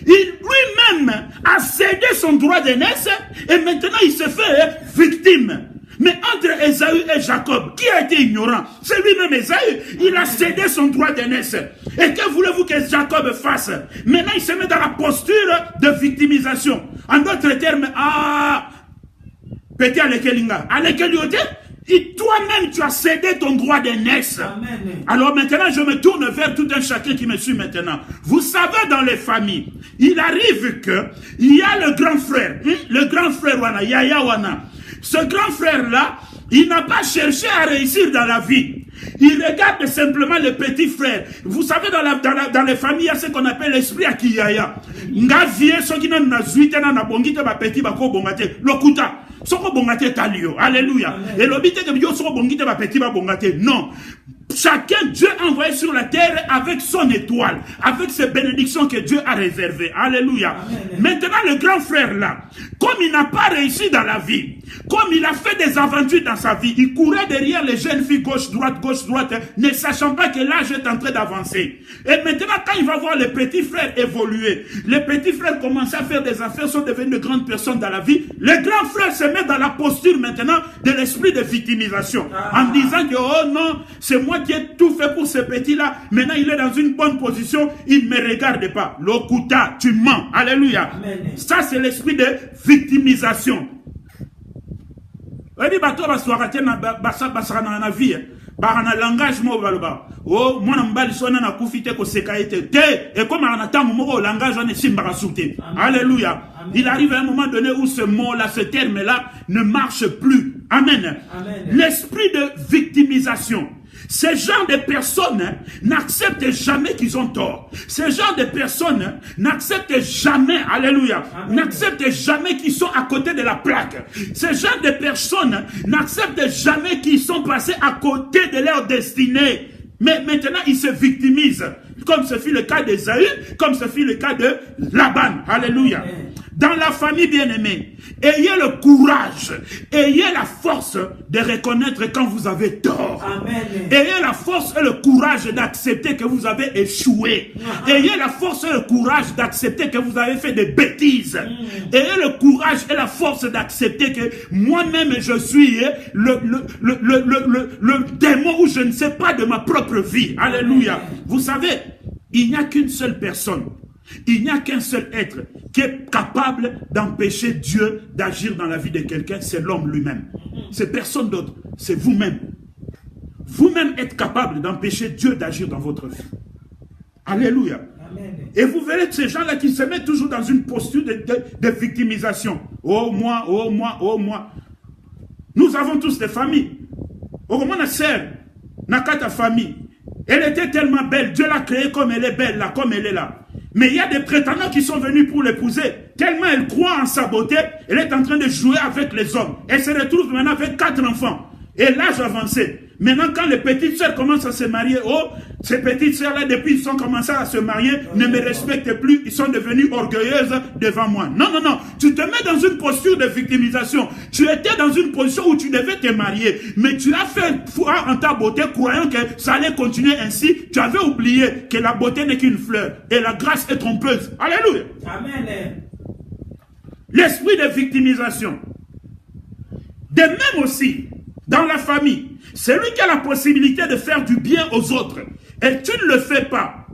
Il lui-même a cédé son droit d'aînesse et maintenant il se fait victime. Mais entre Ésaü et Jacob, qui a été ignorant? C'est lui-même Ésaü. Il a cédé son droit d'aînesse. Et que voulez-vous que Jacob fasse? Maintenant il se met dans la posture de victimisation. En d'autres termes, petit Alekelinga, Alekeliote, et toi-même, tu as cédé ton droit d'aînesse. Alors maintenant, je me tourne vers tout un chacun qui me suit maintenant. Vous savez, dans les familles, il arrive que il y a le grand frère Wana, Yaya Wana. Ce grand frère-là, il n'a pas cherché à réussir dans la vie. Il regarde simplement le petit frère. Vous savez, dans les familles, il y a ce qu'on appelle l'esprit Akiyaya. Ngavier, ce qui n'a pas zuité, n'a pas bongité, ba petit, ba ko bongate. Lokuta. Soko bongate talio. Alléluia. Et l'obité que yo soko bongité, ba petit, ba bongate. Non. Chacun, Dieu a envoyé sur la terre avec son étoile, avec ses bénédictions que Dieu a réservées. Alléluia. Amen. Maintenant, le grand frère là, comme il n'a pas réussi dans la vie, comme il a fait des aventures dans sa vie, il courait derrière les jeunes filles gauche-droite, ne sachant pas que l'âge est en train d'avancer. Et maintenant, quand il va voir les petits frères évoluer, les petits frères commencent à faire des affaires, sont devenus de grandes personnes dans la vie, le grand frère se met dans la posture maintenant de l'esprit de victimisation, en disant que, oh non, c'est moi qui ai tout fait pour ce petit-là, maintenant il est dans une bonne position, il ne me regarde pas. Lokuta, tu mens. Alléluia. Amen. Ça, c'est l'esprit de victimisation. On dit, bato baswarate na basara na vie. Barana langage mo baloba. Oh, mwana mbali sona na kufite ko sekaite. Te, et comme on attend mon langage on est simbara souté. Alléluia. Il arrive à un moment donné où ce mot-là, ce terme-là ne marche plus. Amen. Amen. L'esprit de victimisation. Ces genres de personnes n'acceptent jamais qu'ils ont tort. Ces genres de personnes n'acceptent jamais, alléluia, n'acceptent jamais qu'ils sont à côté de la plaque. Ces genres de personnes n'acceptent jamais qu'ils sont passés à côté de leur destinée. Mais maintenant, ils se victimisent. Comme ce fut le cas d'Ésaü, comme ce fut le cas de Laban. Alléluia. Dans la famille bien-aimée, ayez le courage, ayez la force de reconnaître quand vous avez tort. Amen. Ayez la force et le courage d'accepter que vous avez échoué. Ayez la force et le courage d'accepter que vous avez fait des bêtises. Ayez le courage et la force d'accepter que moi-même je suis le démon où je ne sais pas de ma propre vie. Alléluia. Amen. Vous savez, il n'y a qu'une seule personne. Il n'y a qu'un seul être qui est capable d'empêcher Dieu d'agir dans la vie de quelqu'un, c'est l'homme lui-même. C'est personne d'autre, c'est vous-même. Vous-même êtes capable d'empêcher Dieu d'agir dans votre vie. Alléluia. Amen. Et vous verrez ces gens-là qui se mettent toujours dans une posture de victimisation. Oh moi, oh moi, oh moi. Nous avons tous des familles. Au moins, la sœur n'a qu'à ta famille. Elle était tellement belle, Dieu l'a créée comme elle est belle là, comme elle est là. Mais il y a des prétendants qui sont venus pour l'épouser. Tellement elle croit en sa beauté, elle est en train de jouer avec les hommes. Elle se retrouve maintenant avec 4 enfants. Et l'âge avancé. Maintenant, quand les petites sœurs commencent à se marier, oh, ces petites sœurs-là, depuis qu'ils ont commencé à se marier, ne me respectent plus, ils sont devenus orgueilleuses devant moi. Non, non, non. Tu te mets dans une posture de victimisation. Tu étais dans une position où tu devais te marier, mais tu as fait foi en ta beauté, croyant que ça allait continuer ainsi. Tu avais oublié que la beauté n'est qu'une fleur et la grâce est trompeuse. Alléluia. Amen. L'esprit de victimisation. De même aussi, dans la famille, c'est lui qui a la possibilité de faire du bien aux autres. Et tu ne le fais pas.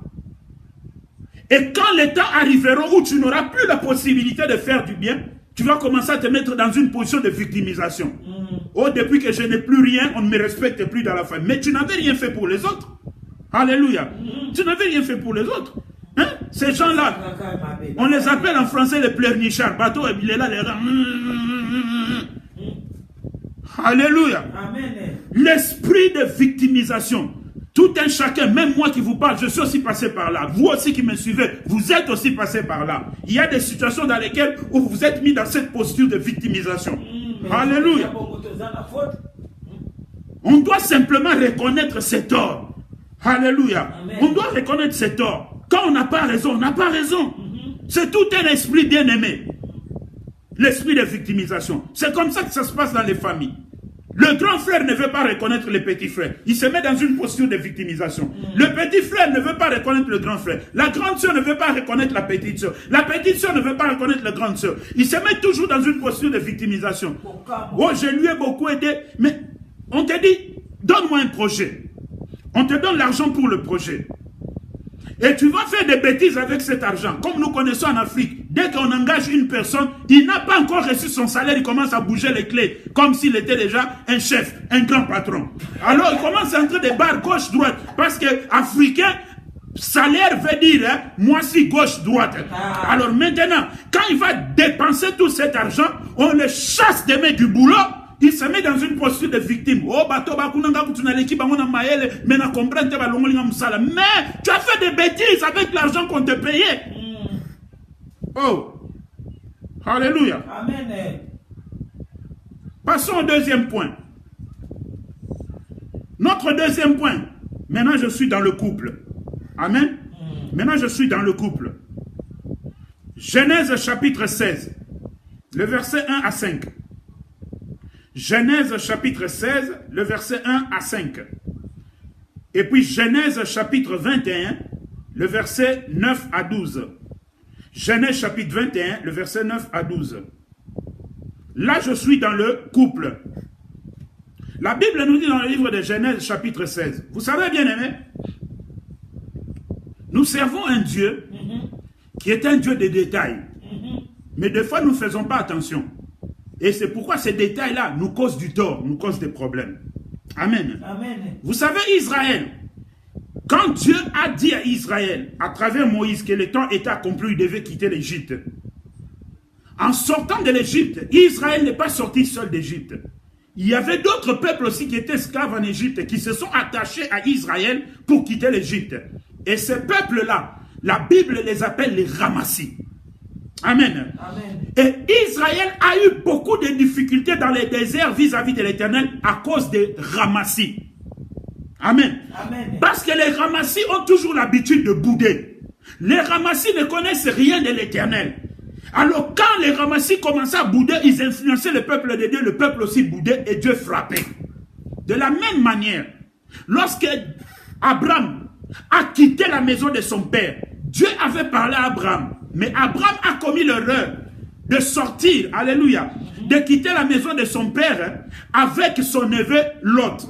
Et quand les temps arriveront où tu n'auras plus la possibilité de faire du bien, tu vas commencer à te mettre dans une position de victimisation. Oh, depuis que je n'ai plus rien, on ne me respecte plus dans la famille. Mais tu n'avais rien fait pour les autres. Alléluia. Tu n'avais rien fait pour les autres. Hein? Ces gens-là, on les appelle en français les pleurnichards. Bateau, il est là, les gars. Alléluia. L'esprit de victimisation. Tout un chacun, même moi qui vous parle, je suis aussi passé par là. Vous aussi qui me suivez, vous êtes aussi passé par là. Il y a des situations dans lesquelles où vous êtes mis dans cette posture de victimisation. Alléluia. On doit simplement reconnaître ses torts. Alléluia. Amen. On doit reconnaître ses torts. Quand on n'a pas raison, on n'a pas raison. C'est tout un esprit bien-aimé. L'esprit de victimisation. C'est comme ça que ça se passe dans les familles. Le grand frère ne veut pas reconnaître le petit frère. Il se met dans une posture de victimisation. Le petit frère ne veut pas reconnaître le grand frère. La grande soeur ne veut pas reconnaître la petite soeur. La petite soeur ne veut pas reconnaître la grande soeur. Il se met toujours dans une posture de victimisation. Oh, je lui ai beaucoup aidé. Mais on te dit, donne-moi un projet. On te donne l'argent pour le projet. Et tu vas faire des bêtises avec cet argent. Comme nous connaissons en Afrique, dès qu'on engage une personne, il n'a pas encore reçu son salaire, il commence à bouger les clés, comme s'il était déjà un chef, un grand patron. Alors il commence à entrer des barres gauche-droite, parce que Africain, salaire veut dire, hein, moi si gauche-droite. Alors maintenant, quand il va dépenser tout cet argent, on le chasse des mains du boulot. Il se met dans une posture de victime. Oh, bato bakunanga kutuna l'équipe bangona maele, mais na comprendre te balongolinga musala. Mais tu as fait des bêtises avec l'argent qu'on te payait. Oh, alléluia. Amen. Passons au deuxième point. Notre deuxième point. Maintenant, je suis dans le couple. Amen. Maintenant, je suis dans le couple. Genèse chapitre 16, le verset 1 à 5. Genèse chapitre 16, le verset 1 à 5. Et puis Genèse chapitre 21, le verset 9 à 12. Genèse chapitre 21, le verset 9 à 12. Là, je suis dans le couple. La Bible nous dit dans le livre de Genèse chapitre 16. Vous savez, bien aimé, nous servons un Dieu qui est un Dieu de détails. Mais des fois, nous ne faisons pas attention. Et c'est pourquoi ces détails-là nous causent du tort, nous causent des problèmes. Amen. Amen. Vous savez, Israël, quand Dieu a dit à Israël, à travers Moïse, que le temps était accompli, il devait quitter l'Égypte. En sortant de l'Égypte, Israël n'est pas sorti seul d'Égypte. Il y avait d'autres peuples aussi qui étaient esclaves en Égypte, qui se sont attachés à Israël pour quitter l'Égypte. Et ces peuples-là, la Bible les appelle les Ramassis. Amen. Amen. Et Israël a eu beaucoup de difficultés dans les déserts vis-à-vis de l'Éternel à cause des Ramassis. Amen. Amen. Parce que les Ramassis ont toujours l'habitude de bouder. Les Ramassis ne connaissent rien de l'Éternel. Alors quand les Ramassis commençaient à bouder, ils influençaient le peuple de Dieu, le peuple aussi boudait et Dieu frappait. De la même manière, lorsque Abraham a quitté la maison de son père, Dieu avait parlé à Abraham. Mais Abraham a commis l'erreur de sortir, alléluia, de quitter la maison de son père avec son neveu Lot.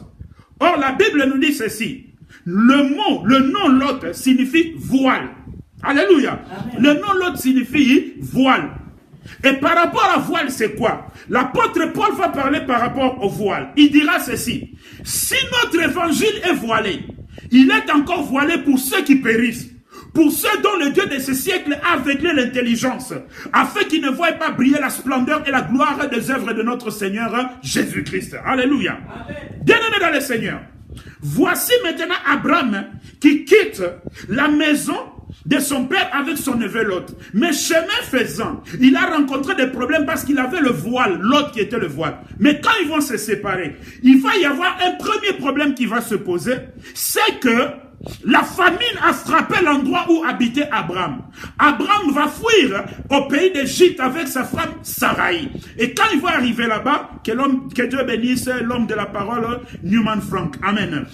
Or, la Bible nous dit ceci. Le nom Lot signifie voile. Alléluia. Amen. Le nom Lot signifie voile. Et par rapport à voile, c'est quoi? L'apôtre Paul va parler par rapport au voile. Il dira ceci. Si notre évangile est voilé, il est encore voilé pour ceux qui périssent. Pour ceux dont le Dieu de ce siècle a aveuglé l'intelligence, afin qu'ils ne voient pas briller la splendeur et la gloire des œuvres de notre Seigneur Jésus-Christ. Alléluia. Bien-aimés dans le Seigneur, voici maintenant Abraham qui quitte la maison de son père avec son neveu Lot. Mais chemin faisant, il a rencontré des problèmes parce qu'il avait le voile, Lot qui était le voile. Mais quand ils vont se séparer, il va y avoir un premier problème qui va se poser, c'est que la famine a frappé l'endroit où habitait Abraham. Abraham va fuir au pays d'Égypte avec sa femme Sarai. Et quand il va arriver là-bas, que Dieu bénisse l'homme de la parole, Newman Frank. Amen.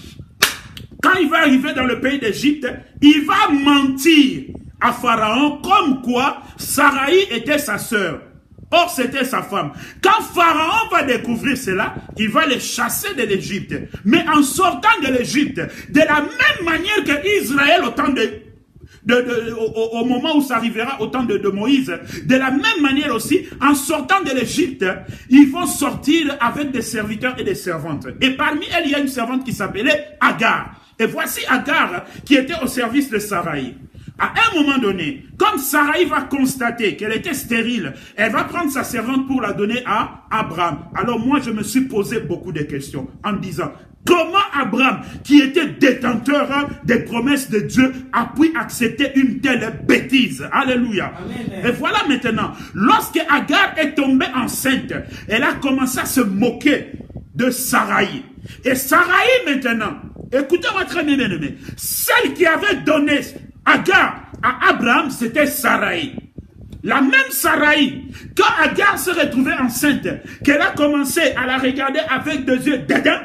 Quand il va arriver dans le pays d'Égypte, il va mentir à Pharaon comme quoi Sarai était sa sœur. Or, c'était sa femme. Quand Pharaon va découvrir cela, il va les chasser de l'Égypte. Mais en sortant de l'Égypte, de la même manière que Israël, au moment où ça arrivera au temps de Moïse, de la même manière aussi, en sortant de l'Égypte, ils vont sortir avec des serviteurs et des servantes. Et parmi elles, il y a une servante qui s'appelait Agar. Et voici Agar qui était au service de Sarai. À un moment donné, comme Sarai va constater qu'elle était stérile, elle va prendre sa servante pour la donner à Abraham. Alors moi, je me suis posé beaucoup de questions en disant, comment Abraham, qui était détenteur des promesses de Dieu, a pu accepter une telle bêtise? Alléluia. Amen. Et voilà maintenant, lorsque Agar est tombée enceinte, elle a commencé à se moquer de Sarai. Et Sarai maintenant, écoutez-moi très bien, bien-aimé, celle qui avait donné Agar à Abraham, c'était Sarai. La même Sarai, quand Agar se retrouvait enceinte, qu'elle a commencé à la regarder avec des yeux dédain,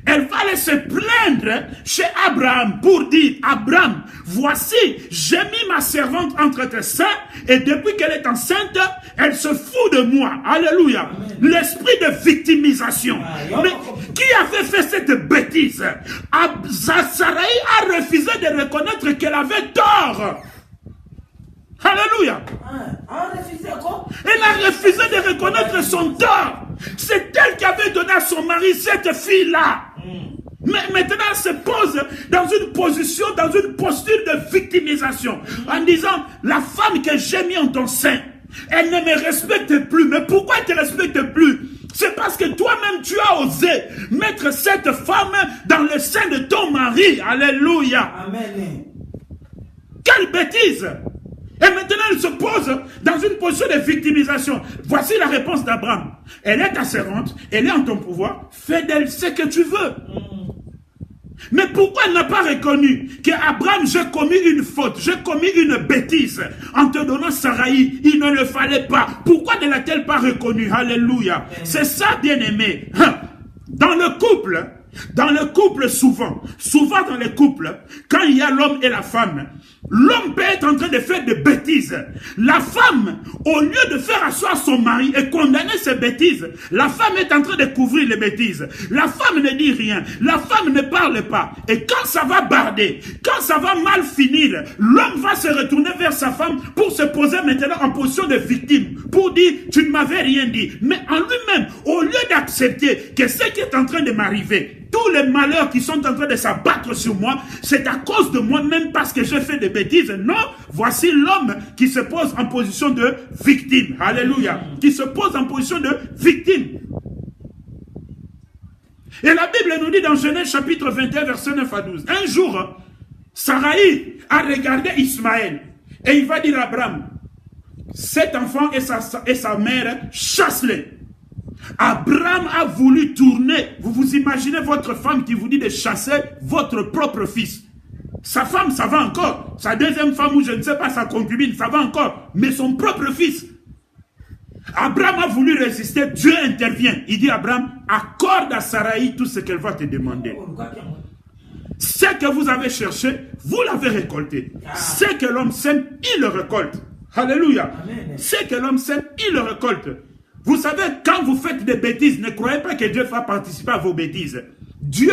elle va aller se plaindre chez Abraham pour dire, Abraham, voici, j'ai mis ma servante entre tes seins et depuis qu'elle est enceinte, elle se fout de moi. Alléluia. L'esprit de victimisation. Mais qui avait fait cette bêtise? Sarai a refusé de reconnaître qu'elle avait tort. Alléluia. Elle a refusé de reconnaître son tort. C'est elle qui avait donné à son mari cette fille-là. Mais maintenant, elle se pose dans une position, dans une posture de victimisation. En disant, la femme que j'ai mis en ton sein, elle ne me respecte plus. Mais pourquoi elle ne te respecte plus? C'est parce que toi-même, tu as osé mettre cette femme dans le sein de ton mari. Alléluia. Amen. Quelle bêtise! Et maintenant, elle se pose dans une position de victimisation. Voici la réponse d'Abraham. Elle est ta servante, elle est en ton pouvoir, fais d'elle ce que tu veux. Mais pourquoi elle n'a pas reconnu qu'Abraham, j'ai commis une faute, j'ai commis une bêtise en te donnant Sarai, il ne le fallait pas. Pourquoi ne l'a-t-elle pas reconnu? Alléluia. C'est ça, bien-aimé. Dans le couple souvent dans les couples, quand il y a l'homme et la femme, l'homme peut être en train de faire des bêtises. La femme, au lieu de faire asseoir son mari et condamner ses bêtises, la femme est en train de couvrir les bêtises. La femme ne dit rien. La femme ne parle pas. Et quand ça va barder, quand ça va mal finir, l'homme va se retourner vers sa femme pour se poser maintenant en position de victime. Pour dire, tu ne m'avais rien dit. Mais en lui-même, au lieu d'accepter que ce qui est en train de m'arriver, tous les malheurs qui sont en train de s'abattre sur moi, c'est à cause de moi-même parce que j'ai fait des bêtises. Non, voici l'homme qui se pose en position de victime. Alléluia. Qui se pose en position de victime. Et la Bible nous dit dans Genèse chapitre 21, verset 9 à 12. Un jour, Sarai a regardé Ismaël et il va dire à Abraham, cet enfant et sa mère, chasse-les. Abraham a voulu tourner. Vous vous imaginez votre femme qui vous dit de chasser votre propre fils. Sa femme, ça va encore. Sa deuxième femme, ou je ne sais pas, sa concubine, ça va encore. Mais son propre fils. Abraham a voulu résister. Dieu intervient. Il dit à Abraham, accorde à Sarai tout ce qu'elle va te demander. Ce que vous avez cherché, vous l'avez récolté. Ce que l'homme sème, il le récolte. Alléluia. Ce que l'homme sème, il le récolte. Vous savez, quand vous faites des bêtises, ne croyez pas que Dieu va participer à vos bêtises. Dieu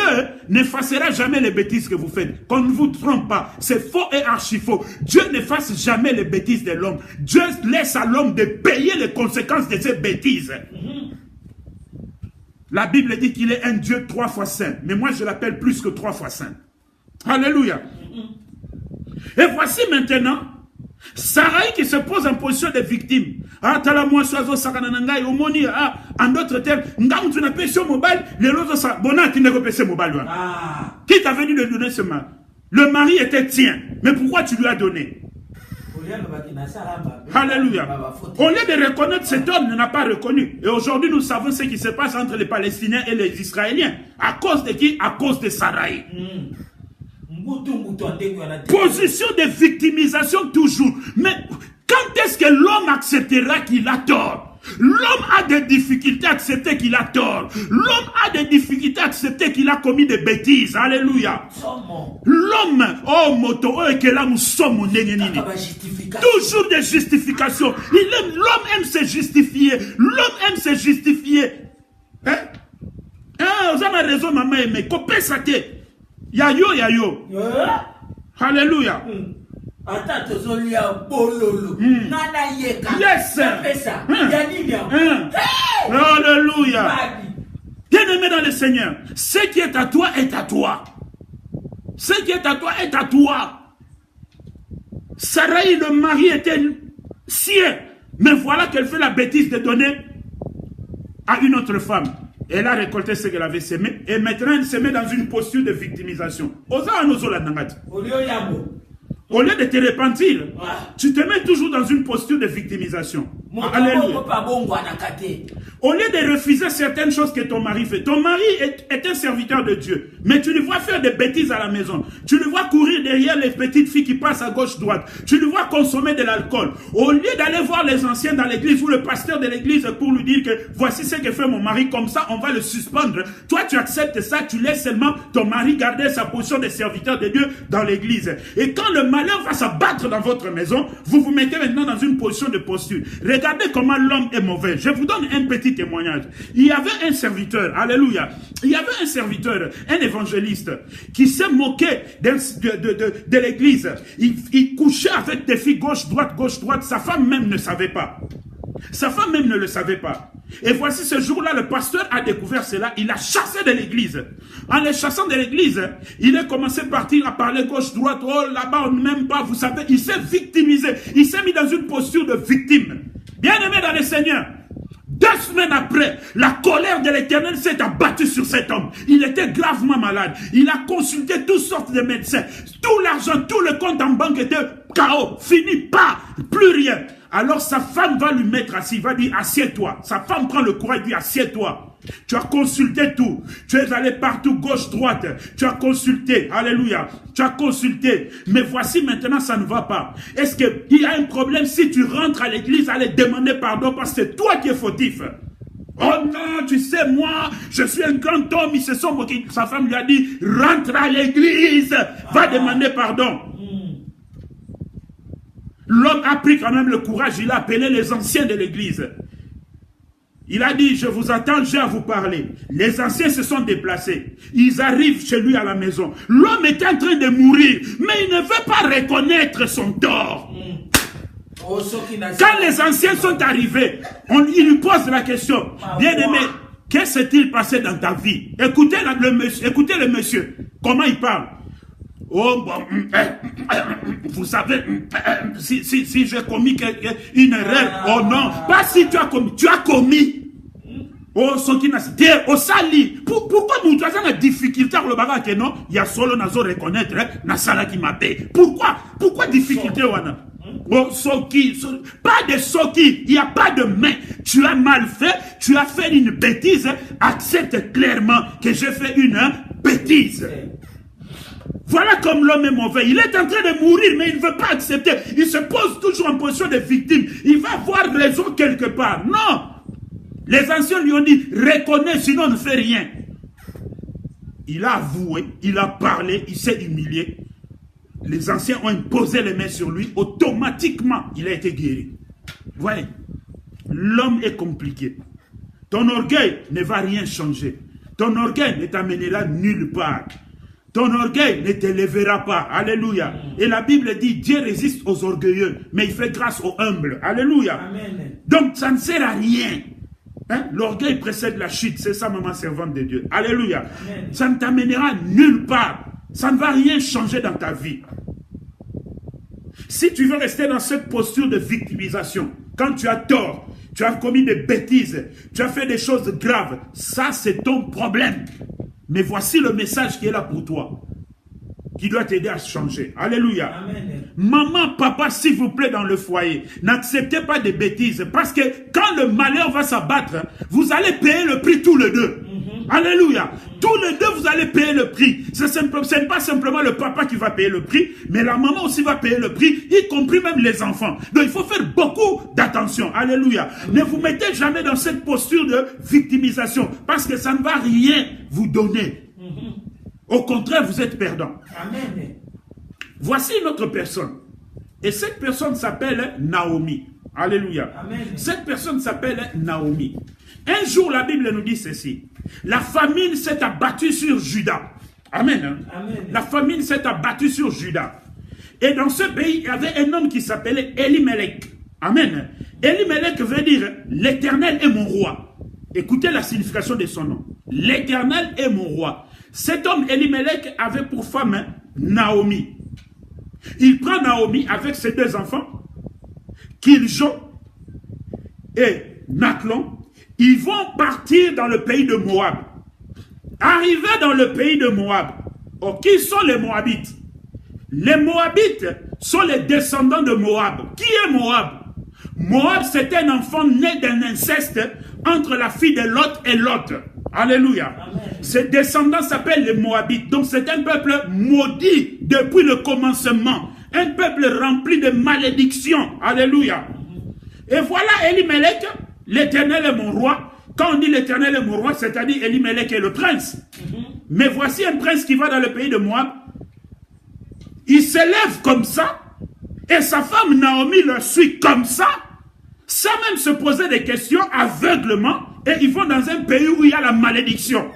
n'effacera jamais les bêtises que vous faites. Qu'on ne vous trompe pas. C'est faux et archi faux. Dieu n'efface jamais les bêtises de l'homme. Dieu laisse à l'homme de payer les conséquences de ses bêtises. La Bible dit qu'il est un Dieu 3 fois saint. Mais moi, je l'appelle plus que 3 fois saint. Alléluia. Et voici maintenant Sarai qui se pose en position de victime. En d'autres termes, qui t'a venu de donner ce mari? Le mari était tien, mais pourquoi tu lui as donné? Alléluia. Au lieu de reconnaître cet homme, il n'a pas reconnu. Et aujourd'hui, nous savons ce qui se passe entre les Palestiniens et les Israéliens. À cause de qui? À cause de Sarai. Position de victimisation toujours. Mais quand est-ce que l'homme acceptera qu'il a tort? L'homme a des difficultés à accepter qu'il a tort. L'homme a des difficultés à accepter qu'il a commis des bêtises. Alléluia. L'homme, oh moto, oh ekelamu somo nengenini. Toujours des justifications. L'homme aime se justifier. L'homme aime se justifier. Hein? Vous avez raison, maman aimée. Copé sa tête. Yayo. Alléluia. Yes. Alléluia. Bien-aimé dans le Seigneur, ce qui est à toi est à toi. Ce qui est à toi est à toi. Sarai, le mari, était sien. Mais voilà qu'elle fait la bêtise de donner à une autre femme. Elle a récolté ce qu'elle avait semé. Et maintenant, elle se met dans une posture de victimisation. Au lieu de te repentir, tu te mets toujours dans une posture de victimisation. Alléluia. Au lieu de refuser certaines choses que ton mari fait, ton mari est un serviteur de Dieu, mais tu le vois faire des bêtises à la maison. Tu le vois courir derrière les petites filles qui passent à gauche-droite. Tu le vois consommer de l'alcool. Au lieu d'aller voir les anciens dans l'église ou le pasteur de l'église pour lui dire que voici ce que fait mon mari, comme ça on va le suspendre. Toi tu acceptes ça, tu laisses seulement ton mari garder sa position de serviteur de Dieu dans l'église. Et quand le malheur va s'abattre dans votre maison, vous vous mettez maintenant dans une position de posture. Regardez comment l'homme est mauvais. Je vous donne un petit témoignage. Il y avait un serviteur, alléluia, il y avait un serviteur, un évangéliste, qui s'est moqué de l'église. Il couchait avec des filles gauche-droite, sa femme même ne savait pas. Sa femme même ne le savait pas. Et voici ce jour-là, le pasteur a découvert cela, il a chassé de l'église. En les chassant de l'église, il a commencé à parler gauche-droite, oh là-bas on ne m'aime pas, vous savez, il s'est victimisé, il s'est mis dans une posture de victime. Bien-aimé dans le Seigneur, 2 semaines après, la colère de l'Éternel s'est abattue sur cet homme. Il était gravement malade. Il a consulté toutes sortes de médecins. Tout l'argent, tout le compte en banque était KO. Fini, pas, plus rien. Alors sa femme va lui mettre assis. Il va dire, assieds-toi. Sa femme prend le courage et dit, assieds-toi. Tu as consulté tout. Tu es allé partout, gauche, droite. Tu as consulté. Alléluia. Tu as consulté. Mais voici maintenant, ça ne va pas. Est-ce qu'il y a un problème si tu rentres à l'église, aller demander pardon parce que c'est toi qui es fautif? Oh non, tu sais, moi, je suis un grand homme. Ils se sont moqués. Sa femme lui a dit, rentre à l'église. Va demander pardon. L'homme a pris quand même le courage. Il a appelé les anciens de l'église. Il a dit, je vous attends, j'ai à vous parler. Les anciens se sont déplacés. Ils arrivent chez lui à la maison. L'homme est en train de mourir, mais il ne veut pas reconnaître son tort. Quand les anciens sont arrivés, il lui pose la question. Bien-aimé, qu'est-ce qui s'est passé dans ta vie? Écoutez le monsieur. Comment il parle? Oh, bon, vous savez, si j'ai commis une erreur, oh non, pas si tu as commis. Oh, ce qui n'a pas au sali. Pourquoi vous avez une difficulté à le bagage que non? Il y a solo nazo reconnaître, na sala qui m'a payé. Pourquoi difficulté, wana? Oh, soki, pas de soki, il n'y a pas de main. Tu as mal fait, tu as fait une bêtise, accepte clairement que j'ai fait une bêtise. Voilà comme l'homme est mauvais. Il est en train de mourir, mais il ne veut pas accepter. Il se pose toujours en position de victime. Il va avoir raison quelque part. Non. Les anciens lui ont dit, reconnais, sinon ne fais rien. Il a avoué, il a parlé, il s'est humilié. Les anciens ont imposé les mains sur lui. Automatiquement, il a été guéri. Voyez, l'homme est compliqué. Ton orgueil ne va rien changer. Ton orgueil ne t'amènera nulle part. Ton orgueil ne te lèvera pas. Alléluia. Et la Bible dit, Dieu résiste aux orgueilleux, mais il fait grâce aux humbles. Alléluia. Amen. Donc, ça ne sert à rien. Hein? L'orgueil précède la chute. C'est ça, maman servante de Dieu. Alléluia. Amen. Ça ne t'amènera nulle part. Ça ne va rien changer dans ta vie. Si tu veux rester dans cette posture de victimisation, quand tu as tort, tu as commis des bêtises, tu as fait des choses graves, ça c'est ton problème. Mais voici le message qui est là pour toi, qui doit t'aider à changer. Alléluia. Amen. Maman, papa, s'il vous plaît, dans le foyer, n'acceptez pas des bêtises, parce que quand le malheur va s'abattre, vous allez payer le prix tous les deux. Alléluia. Tous les deux, vous allez payer le prix. Ce n'est pas simplement le papa qui va payer le prix, mais la maman aussi va payer le prix, y compris même les enfants. Donc il faut faire beaucoup d'attention. Alléluia. Ne vous mettez jamais dans cette posture de victimisation, parce que ça ne va rien vous donner. Au contraire, vous êtes perdant. Amen. Voici une autre personne. Et cette personne s'appelle Naomi. Alléluia. Amen. Cette personne s'appelle Naomi. Un jour, la Bible nous dit ceci. La famine s'est abattue sur Juda. Amen. Amen. La famine s'est abattue sur Juda. Et dans ce pays, il y avait un homme qui s'appelait Elimelech. Amen. Elimelech veut dire l'Éternel est mon roi. Écoutez la signification de son nom. L'Éternel est mon roi. Cet homme Elimelech avait pour femme Naomi. Il prend Naomi avec ses deux enfants, Kiljon et Machlon. Ils vont partir dans le pays de Moab. Arrivés dans le pays de Moab, oh, qui sont les Moabites? Les Moabites sont les descendants de Moab. Qui est Moab? Moab, c'est un enfant né d'un inceste entre la fille de Lot et Lot. Alléluia. Ces descendants s'appellent les Moabites. Donc c'est un peuple maudit depuis le commencement. Un peuple rempli de malédictions. Alléluia. Et voilà Elimelech, l'Éternel est mon roi. Quand on dit l'Éternel est mon roi, c'est-à-dire Elimelech est le prince. Mais voici un prince qui va dans le pays de Moab. Il s'élève comme ça. Et sa femme Naomi le suit comme ça. Sans même se poser des questions aveuglement. Et ils vont dans un pays où il y a la malédiction.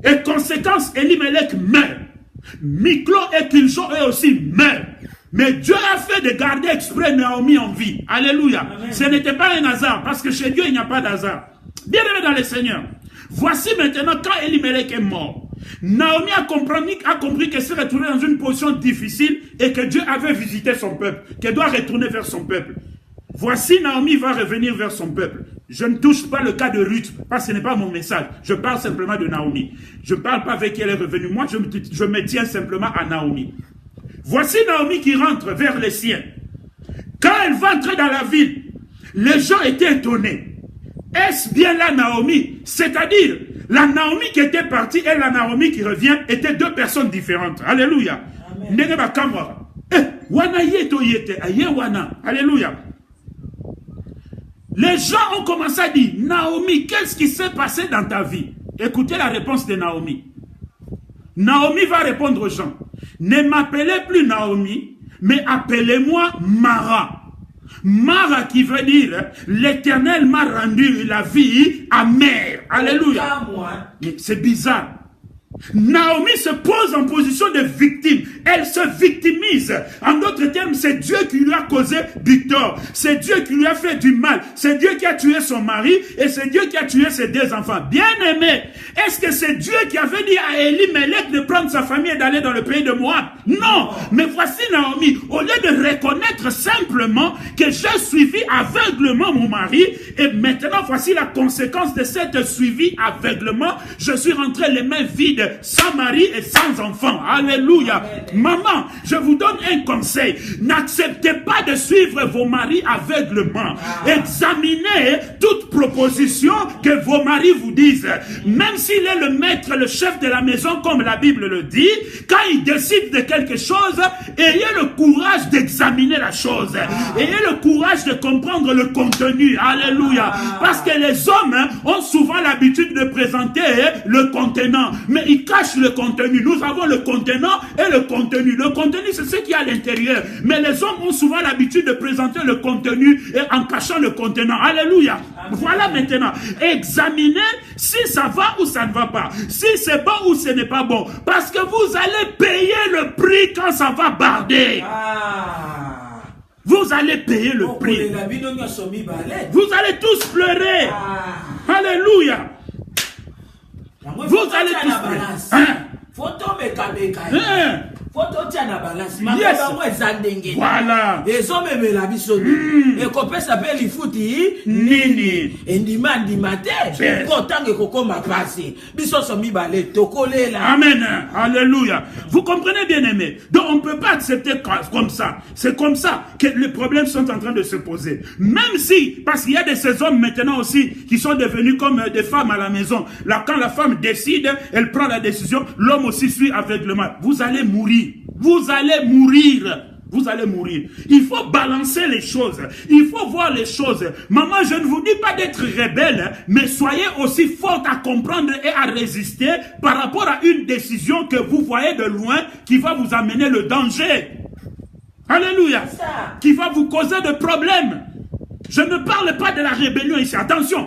Et conséquence, Elimelech meurt. Miclo et Kiljon eux aussi meurent. Mais Dieu a fait de garder exprès Naomi en vie. Alléluia. Amen. Ce n'était pas un hasard, parce que chez Dieu, il n'y a pas d'hasard. Bien-aimé dans le Seigneur. Voici maintenant, quand Elimelech est mort, Naomi a compris qu'elle s'est retrouvée dans une position difficile et que Dieu avait visité son peuple, qu'elle doit retourner vers son peuple. Voici Naomi va revenir vers son peuple. Je ne touche pas le cas de Ruth, parce que ce n'est pas mon message. Je parle simplement de Naomi. Je ne parle pas avec qui elle est revenue. Moi, je me tiens simplement à Naomi. Voici Naomi qui rentre vers les siens. Quand elle va entrer dans la ville, les gens étaient étonnés. Est-ce bien la Naomi? C'est-à-dire, la Naomi qui était partie et la Naomi qui revient étaient deux personnes différentes. Alléluia. Alléluia. Les gens ont commencé à dire, Naomi, qu'est-ce qui s'est passé dans ta vie? Écoutez la réponse de Naomi. Naomi va répondre aux gens, ne m'appelez plus Naomi, mais appelez-moi Mara. Mara qui veut dire, l'Éternel m'a rendu la vie amère. Alléluia. Mais c'est bizarre. Naomi se pose en position de victime. Elle se victimise. En d'autres termes, c'est Dieu qui lui a causé du tort. C'est Dieu qui lui a fait du mal. C'est Dieu qui a tué son mari et c'est Dieu qui a tué ses deux enfants. Bien-aimé, est-ce que c'est Dieu qui avait dit à Elimelech de prendre sa famille et d'aller dans le pays de Moab? Non. Mais voici Naomi, au lieu de reconnaître simplement que j'ai suivi aveuglement mon mari et maintenant voici la conséquence de cette suivi aveuglement, je suis rentré les mains vides, sans mari et sans enfant. Alléluia. Amen. Maman, je vous donne un conseil. N'acceptez pas de suivre vos maris aveuglement. Examinez toute proposition que vos maris vous disent. Même s'il est le maître, le chef de la maison, comme la Bible le dit, quand il décide de quelque chose, ayez le courage d'examiner la chose. Ayez le courage de comprendre le contenu. Alléluia. Parce que les hommes ont souvent l'habitude de présenter le contenant. Mais ils cachent le contenu. Nous avons le contenant et le contenu. Le contenu, c'est ce qu'il y a à l'intérieur. Mais les hommes ont souvent l'habitude de présenter le contenu et en cachant le contenant. Alléluia. Amen. Voilà maintenant. Examinez si ça va ou ça ne va pas. Si c'est bon ou ce n'est pas bon. Parce que vous allez payer le prix quand ça va barder. Vous allez payer le prix. Vous allez tous pleurer. Alléluia. Vous allez tous pleurer. Yes. Voilà. Amen. Alléluia. Vous comprenez, bien aimé. Donc on ne peut pas accepter comme ça. C'est comme ça que les problèmes sont en train de se poser. Même si, parce qu'il y a de ces hommes maintenant aussi qui sont devenus comme des femmes à la maison. Là, quand la femme décide, elle prend la décision, l'homme aussi suit aveuglement. Vous allez mourir. Vous allez mourir. Vous allez mourir. Il faut balancer les choses. Il faut voir les choses. Maman, je ne vous dis pas d'être rebelle, mais soyez aussi forte à comprendre et à résister par rapport à une décision que vous voyez de loin qui va vous amener le danger. Alléluia. Qui va vous causer de problèmes. Je ne parle pas de la rébellion ici. Attention.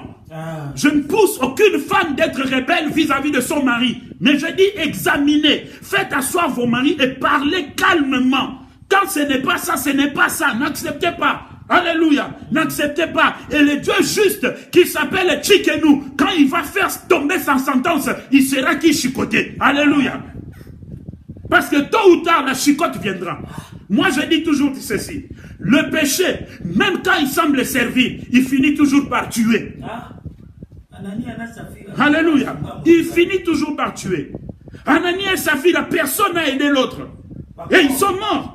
Je ne pousse aucune femme d'être rebelle vis-à-vis de son mari. Mais je dis examinez. Faites asseoir vos maris et parlez calmement. Quand ce n'est pas ça, ce n'est pas ça. N'acceptez pas. Alléluia. N'acceptez pas. Et le Dieu juste qui s'appelle Tchikenu, quand il va faire tomber sa sentence, il sera qui chicoté. Alléluia. Parce que tôt ou tard, la chicote viendra. Moi, je dis toujours ceci. Le péché, même quand il semble servir, il finit toujours par tuer. Alléluia. Il finit toujours par tuer. Ananias et Saphira, personne n'a aidé l'autre. Et ils sont morts.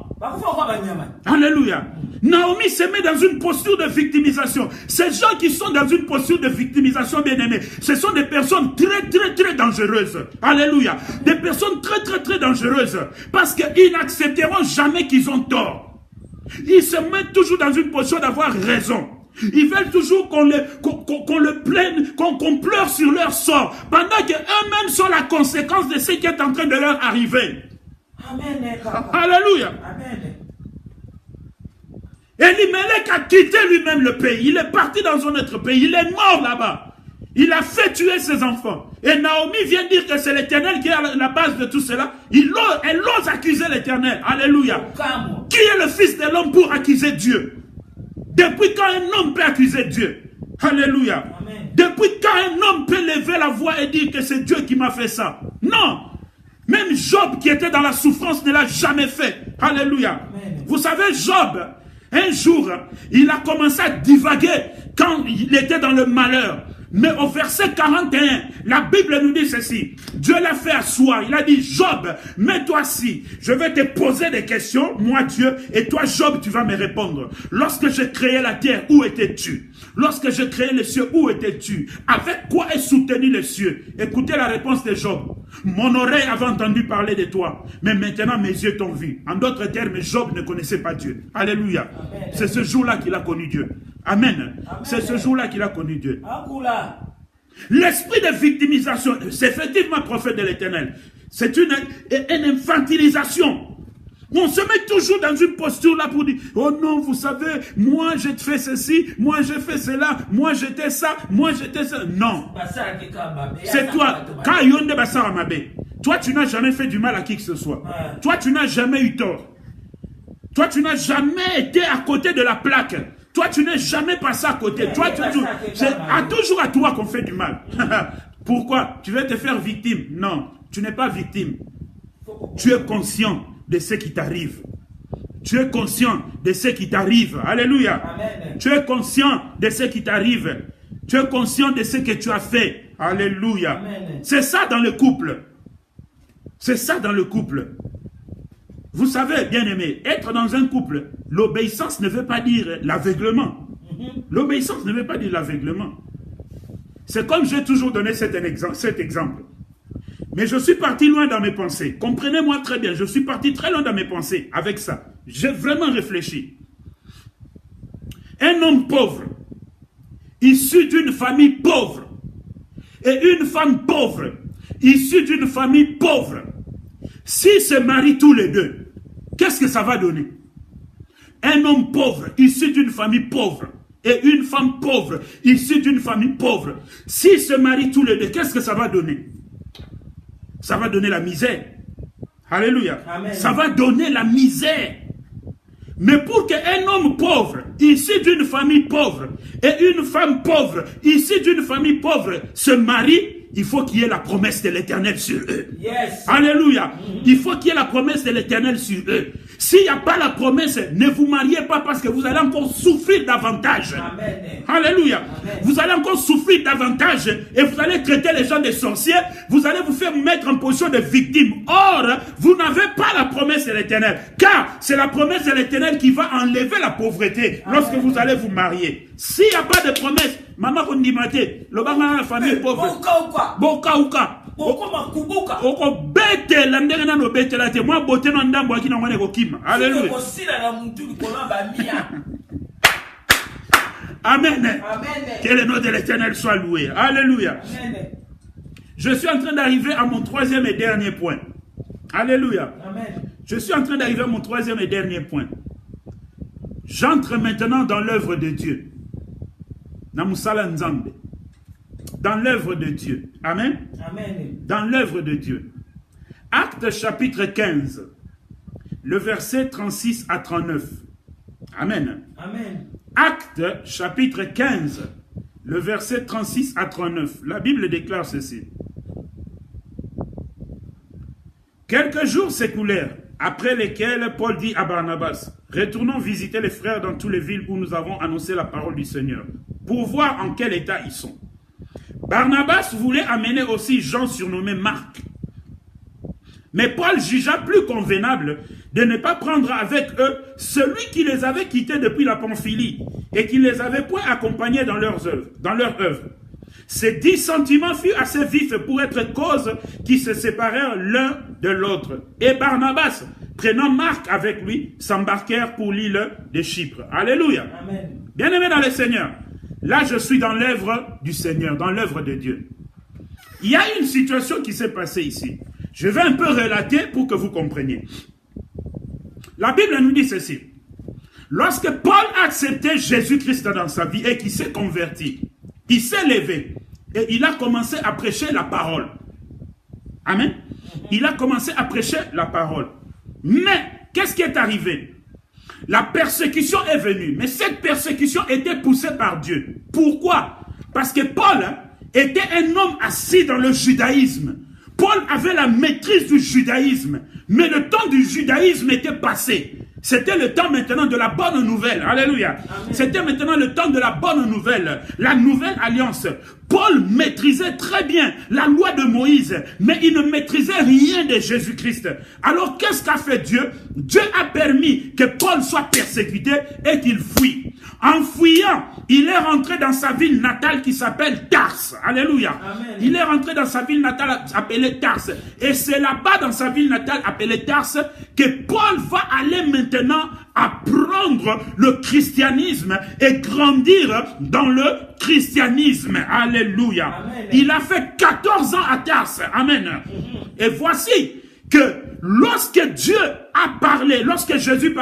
Alléluia. Naomi se met dans une posture de victimisation. Ces gens qui sont dans une posture de victimisation, bien-aimés, ce sont des personnes très, très, très dangereuses. Alléluia. Des personnes très, très, très dangereuses. Parce qu'ils n'accepteront jamais qu'ils ont tort. Ils se mettent toujours dans une position d'avoir raison. Ils veulent toujours qu'on le plaigne, qu'on pleure sur leur sort. Pendant qu'eux-mêmes sont la conséquence de ce qui est en train de leur arriver. Amen. Alléluia. Amen. Elimelech a quitté lui-même le pays. Il est parti dans un autre pays. Il est mort là-bas. Il a fait tuer ses enfants. Et Naomi vient dire que c'est l'Éternel qui est à la base de tout cela. Elle ose accuser l'Éternel. Alléluia. Qui est le fils de l'homme pour accuser Dieu? Depuis quand un homme peut accuser Dieu? Alléluia. Amen. Depuis quand un homme peut lever la voix et dire que c'est Dieu qui m'a fait ça? Non. Même Job qui était dans la souffrance ne l'a jamais fait. Alléluia. Amen. Vous savez, Job, un jour, il a commencé à divaguer quand il était dans le malheur. Mais au verset 41, la Bible nous dit ceci. Dieu l'a fait asseoir. Il a dit, Job, mets-toi assis. Je vais te poser des questions, moi Dieu, et toi Job, tu vas me répondre. Lorsque j'ai créé la terre, où étais-tu? Lorsque j'ai créé les cieux, où étais-tu? Avec quoi est soutenu les cieux? Écoutez la réponse de Job. Mon oreille avait entendu parler de toi, mais maintenant mes yeux t'ont vu. En d'autres termes, Job ne connaissait pas Dieu. Alléluia. C'est ce jour-là qu'il a connu Dieu. Amen. C'est ce jour-là qu'il a connu Dieu. L'esprit de victimisation, c'est effectivement prophète de l'Éternel. C'est une infantilisation. On se met toujours dans une posture là pour dire, oh non, vous savez, moi j'ai fait ceci, moi j'ai fait cela, moi j'étais ça, moi j'étais ça. Non. C'est toi. Toi, tu n'as jamais fait du mal à qui que ce soit. Toi, tu n'as jamais eu tort. Toi, tu n'as jamais été à côté de la plaque. Toi, tu n'es jamais passé à côté. Toi, c'est toujours à toi qu'on fait du mal. Pourquoi? Tu veux te faire victime? Non, tu n'es pas victime. Tu es conscient de ce qui t'arrive. Tu es conscient de ce qui t'arrive. Alléluia. Amen. Tu es conscient de ce qui t'arrive. Tu es conscient de ce que tu as fait. Alléluia. C'est ça dans le couple. C'est ça dans le couple. Vous savez, bien-aimés, être dans un couple, l'obéissance ne veut pas dire l'aveuglement. L'obéissance ne veut pas dire l'aveuglement. C'est comme j'ai toujours donné cet exemple. Mais je suis parti loin dans mes pensées. Comprenez-moi très bien, je suis parti très loin dans mes pensées avec ça. J'ai vraiment réfléchi. Un homme pauvre, issu d'une famille pauvre, et une femme pauvre, issue d'une famille pauvre, s'ils se marient tous les deux, qu'est-ce que ça va donner? Un homme pauvre, issu d'une famille pauvre, et une femme pauvre, issue d'une famille pauvre, s'ils se marient tous les deux, qu'est-ce que ça va donner? Ça va donner la misère. Alléluia. Amen. Ça va donner la misère. Mais pour qu'un homme pauvre, issu d'une famille pauvre, et une femme pauvre, issue d'une famille pauvre, se marient, il faut qu'il y ait la promesse de l'Éternel sur eux. Yes. Alléluia. Il faut qu'il y ait la promesse de l'Éternel sur eux. S'il n'y a pas la promesse, ne vous mariez pas parce que vous allez encore souffrir davantage. Amen. Alléluia. Amen. Vous allez encore souffrir davantage et vous allez traiter les gens de sorciers. Vous allez vous faire mettre en position de victime. Or, vous n'avez pas la promesse de l'Éternel. Car c'est la promesse de l'Éternel qui va enlever la pauvreté lorsque vous allez vous marier. S'il n'y a pas de promesse, maman qu'on dit maté, le banga la famille pauvre. Boka ouka. Oko bete la ndenge na no bete la te moi bote no ndambo akina ngone ko kima. Alléluia. Amen. Amen. Que le nom de l'Éternel soit loué. Alléluia. Amen. Je suis en train d'arriver à mon troisième et dernier point. Alléluia. Amen. Je suis en train d'arriver à mon troisième et dernier point. J'entre maintenant dans l'œuvre de Dieu. Dans l'œuvre de Dieu. Amen. Amen. Dans l'œuvre de Dieu. Actes chapitre 15, le verset 36 à 39. Amen. Amen. Actes chapitre 15, le verset 36 à 39. La Bible déclare ceci. Quelques jours s'écoulèrent, après lesquels Paul dit à Barnabas, « Retournons visiter les frères dans toutes les villes où nous avons annoncé la parole du Seigneur, pour voir en quel état ils sont. » Barnabas voulait amener aussi Jean surnommé Marc. Mais Paul jugea plus convenable de ne pas prendre avec eux celui qui les avait quittés depuis la Pamphylie et qui les avait point accompagnés dans leur œuvre. Ces dissentiments furent assez vifs pour être cause qui se séparèrent l'un de l'autre. Et Barnabas, prenant Marc avec lui, s'embarquèrent pour l'île de Chypre. Alléluia. Amen. Bien-aimés dans le Seigneur, là je suis dans l'œuvre du Seigneur, dans l'œuvre de Dieu. Il y a une situation qui s'est passée ici. Je vais un peu relater pour que vous compreniez. La Bible nous dit ceci. Lorsque Paul a accepté Jésus-Christ dans sa vie et qu'il s'est converti, il s'est levé et il a commencé à prêcher la parole. Amen. Il a commencé à prêcher la parole. Mais, qu'est-ce qui est arrivé? La persécution est venue. Mais cette persécution était poussée par Dieu. Pourquoi? Parce que Paul était un homme assis dans le judaïsme. Paul avait la maîtrise du judaïsme. Mais le temps du judaïsme était passé. C'était le temps maintenant de la bonne nouvelle. Alléluia. C'était maintenant le temps de la bonne nouvelle. La nouvelle alliance. Paul maîtrisait très bien la loi de Moïse, mais il ne maîtrisait rien de Jésus-Christ. Alors qu'est-ce qu'a fait Dieu? Dieu a permis que Paul soit persécuté et qu'il fuit. En fuyant, il est rentré dans sa ville natale qui s'appelle Tarse. Alléluia. Amen. Il est rentré dans sa ville natale appelée Tarse. Et c'est là-bas, dans sa ville natale appelée Tarse, que Paul va aller maintenant apprendre le christianisme et grandir dans le christianisme. Alléluia. Amen. Il a fait 14 ans à Tarse. Amen. Et voici que lorsque Dieu a parlé, lorsque Jésus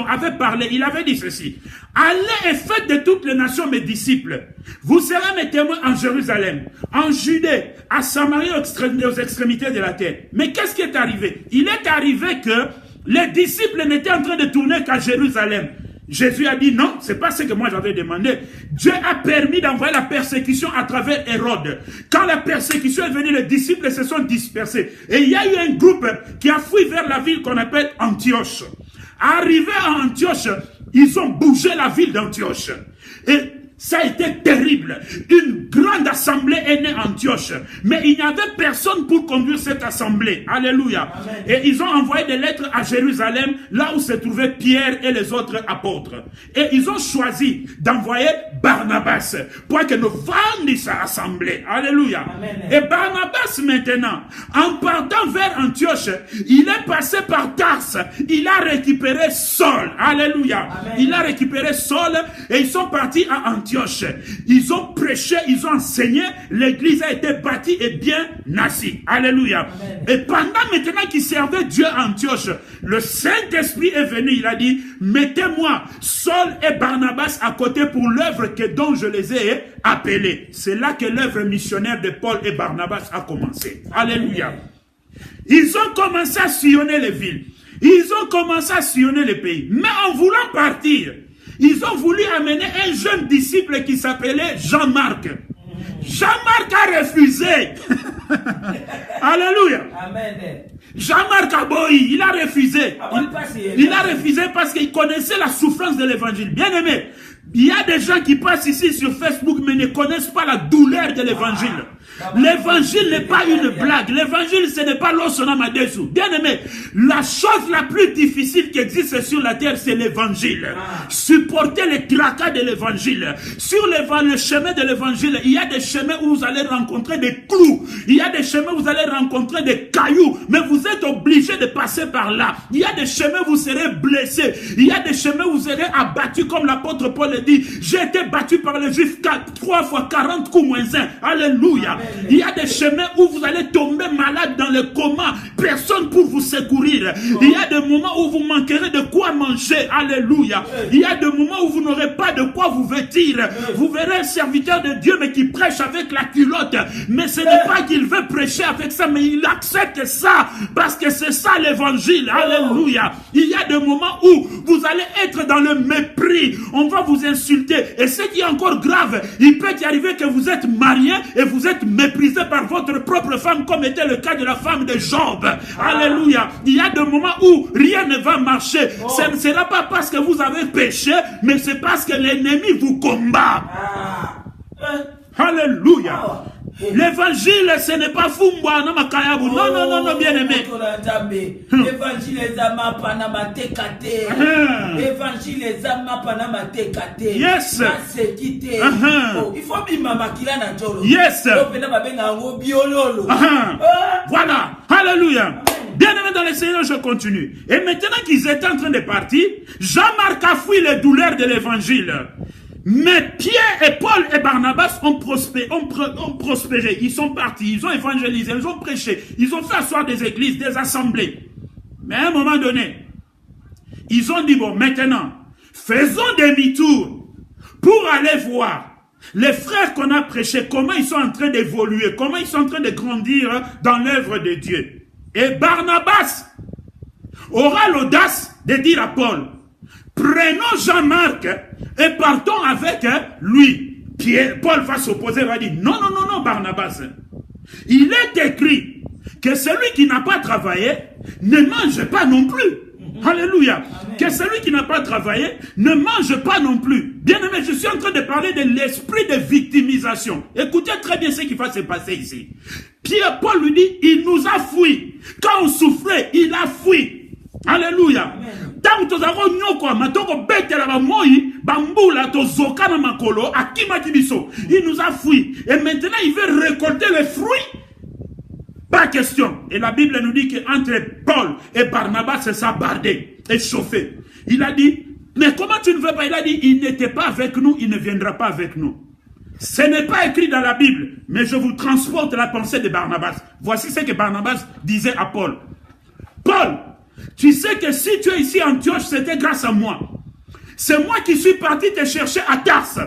avait parlé, il avait dit ceci. Allez et faites de toutes les nations mes disciples. Vous serez mes témoins en Jérusalem, en Judée, à Samarie, aux extrémités de la terre. Mais qu'est-ce qui est arrivé? Il est arrivé que les disciples n'étaient en train de tourner qu'à Jérusalem. Jésus a dit non, c'est pas ce que moi j'avais demandé. Dieu a permis d'envoyer la persécution à travers Hérode. Quand la persécution est venue, les disciples se sont dispersés. Et il y a eu un groupe qui a fui vers la ville qu'on appelle Antioche. Arrivé à Antioche, ils ont bougé la ville d'Antioche. Et ça a été terrible. Une grande assemblée est née à Antioche. Mais il n'y avait personne pour conduire cette assemblée. Alléluia. Amen. Et ils ont envoyé des lettres à Jérusalem, là où se trouvaient Pierre et les autres apôtres. Et ils ont choisi d'envoyer Barnabas pour que nous vendions cette assemblée. Alléluia. Amen. Et Barnabas maintenant, en partant vers Antioche, il est passé par Tarse. Il a récupéré Saul. Alléluia. Amen. Il a récupéré Saul et ils sont partis à Antioche. Ils ont prêché, ils ont enseigné, l'église a été bâtie et bien nassie. Alléluia. Amen. Et pendant maintenant qu'ils servaient Dieu à Antioche, le Saint-Esprit est venu, il a dit, mettez-moi Saul et Barnabas à côté pour l'œuvre dont je les ai appelés. C'est là que l'œuvre missionnaire de Paul et Barnabas a commencé. Alléluia. Ils ont commencé à sillonner les villes. Ils ont commencé à sillonner les pays. Mais en voulant partir, ils ont voulu amener un jeune disciple qui s'appelait Jean-Marc. Jean-Marc a refusé. Alléluia. Amen. Jean-Marc Aboyi, il a refusé. Il a refusé parce qu'il connaissait la souffrance de l'évangile. Bien aimé, il y a des gens qui passent ici sur Facebook mais ne connaissent pas la douleur de l'évangile. L'évangile n'est pas une blague. L'évangile, ce n'est pas l'osonama dessous. Bien aimé, la chose la plus difficile qui existe sur la terre, c'est l'évangile. Supporter les tracas de l'évangile. Sur le chemin de l'évangile, il y a des chemins où vous allez rencontrer des clous. Il y a des chemins où vous allez rencontrer des cailloux. Mais vous êtes obligé de passer par là. Il y a des chemins où vous serez blessés. Il y a des chemins où vous serez abattus, comme l'apôtre Paul le dit. J'ai été battu par les Juifs 3 fois 40 coups moins 1. Alléluia. Il y a des chemins où vous allez tomber malade dans le coma. Personne pour vous secourir. Il y a des moments où vous manquerez de quoi manger. Alléluia. Il y a des moments où vous n'aurez pas de quoi vous vêtir. Vous verrez un serviteur de Dieu mais qui prêche avec la culotte. Mais ce n'est pas qu'il veut prêcher avec ça, mais il accepte ça. Parce que c'est ça l'évangile. Alléluia. Il y a des moments où vous allez être dans le mépris. On va vous insulter. Et ce qui est encore grave, il peut y arriver que vous êtes marié et vous êtes méprisé par votre propre femme, comme était le cas de la femme de Job. Alléluia. Il y a des moments où rien ne va marcher. Ce ne sera pas parce que vous avez péché, mais c'est parce que l'ennemi vous combat. Alléluia. L'évangile, ce n'est pas Fumba na Makayabu. Non, non, non, non, bien aimé. L'évangile est Zama Panama Tekate. L'évangile est Zama Panama Tekate. Yes. Il faut bima makila na jolo. Yes. Voilà. Alléluia. Bien aimé dans le Seigneur, je continue. Et maintenant qu'ils étaient en train de partir, Jean-Marc a fui les douleurs de l'évangile. Mais Pierre et Paul et Barnabas ont prospéré. Ils sont partis, ils ont évangélisé, ils ont prêché, ils ont fait asseoir des églises, des assemblées. Mais à un moment donné, ils ont dit, bon, maintenant, faisons demi-tour pour aller voir les frères qu'on a prêchés, comment ils sont en train d'évoluer, comment ils sont en train de grandir dans l'œuvre de Dieu. Et Barnabas aura l'audace de dire à Paul, prenons Jean-Marc et partons avec lui. Paul va s'opposer, va dire, non, non, non, non, Barnabas. Il est écrit que celui qui n'a pas travaillé ne mange pas non plus. Alléluia. Amen. Que celui qui n'a pas travaillé ne mange pas non plus. Bien aimé, je suis en train de parler de l'esprit de victimisation. Écoutez très bien ce qui va se passer ici. Paul lui dit, il nous a fui. Quand on souffrait, il a fui. Alléluia. Tant que il nous a fui. Et maintenant, il veut récolter les fruits. Pas question. Et la Bible nous dit qu'entre Paul et Barnabas, c'est ça bardé et chauffé. Il a dit, mais comment tu ne veux pas? Il a dit, il n'était pas avec nous, il ne viendra pas avec nous. Ce n'est pas écrit dans la Bible, mais je vous transporte la pensée de Barnabas. Voici ce que Barnabas disait à Paul. Paul, tu sais que si tu es ici à Antioche, c'était grâce à moi. C'est moi qui suis parti te chercher à Tarse.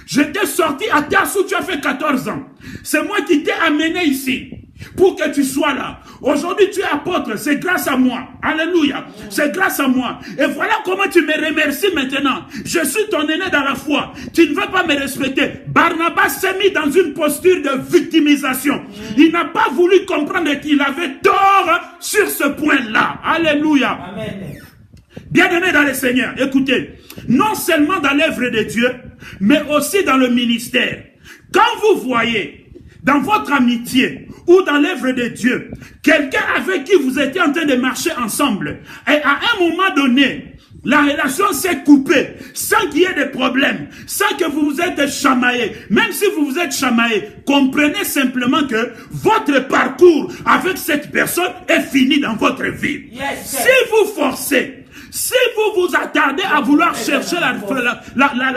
Je t'ai sorti à Tarse où tu as fait 14 ans. C'est moi qui t'ai amené ici pour que tu sois là. Aujourd'hui, tu es apôtre, c'est grâce à moi. Alléluia. C'est grâce à moi. Et voilà comment tu me remercies maintenant. Je suis ton aîné dans la foi. Tu ne veux pas me respecter. Barnabas s'est mis dans une posture de victimisation. Il n'a pas voulu comprendre qu'il avait tort sur ce point-là. Alléluia. Amen. Bien-aimés dans le Seigneur, écoutez, non seulement dans l'œuvre de Dieu, mais aussi dans le ministère. Quand vous voyez dans votre amitié ou dans l'œuvre de Dieu, quelqu'un avec qui vous étiez en train de marcher ensemble, et à un moment donné, la relation s'est coupée, sans qu'il y ait de problème, sans que vous vous êtes chamaillé. Même si vous vous êtes chamaillé, comprenez simplement que votre parcours avec cette personne est fini dans votre vie. Yes, si vous forcez, si vous vous attardez à vouloir chercher la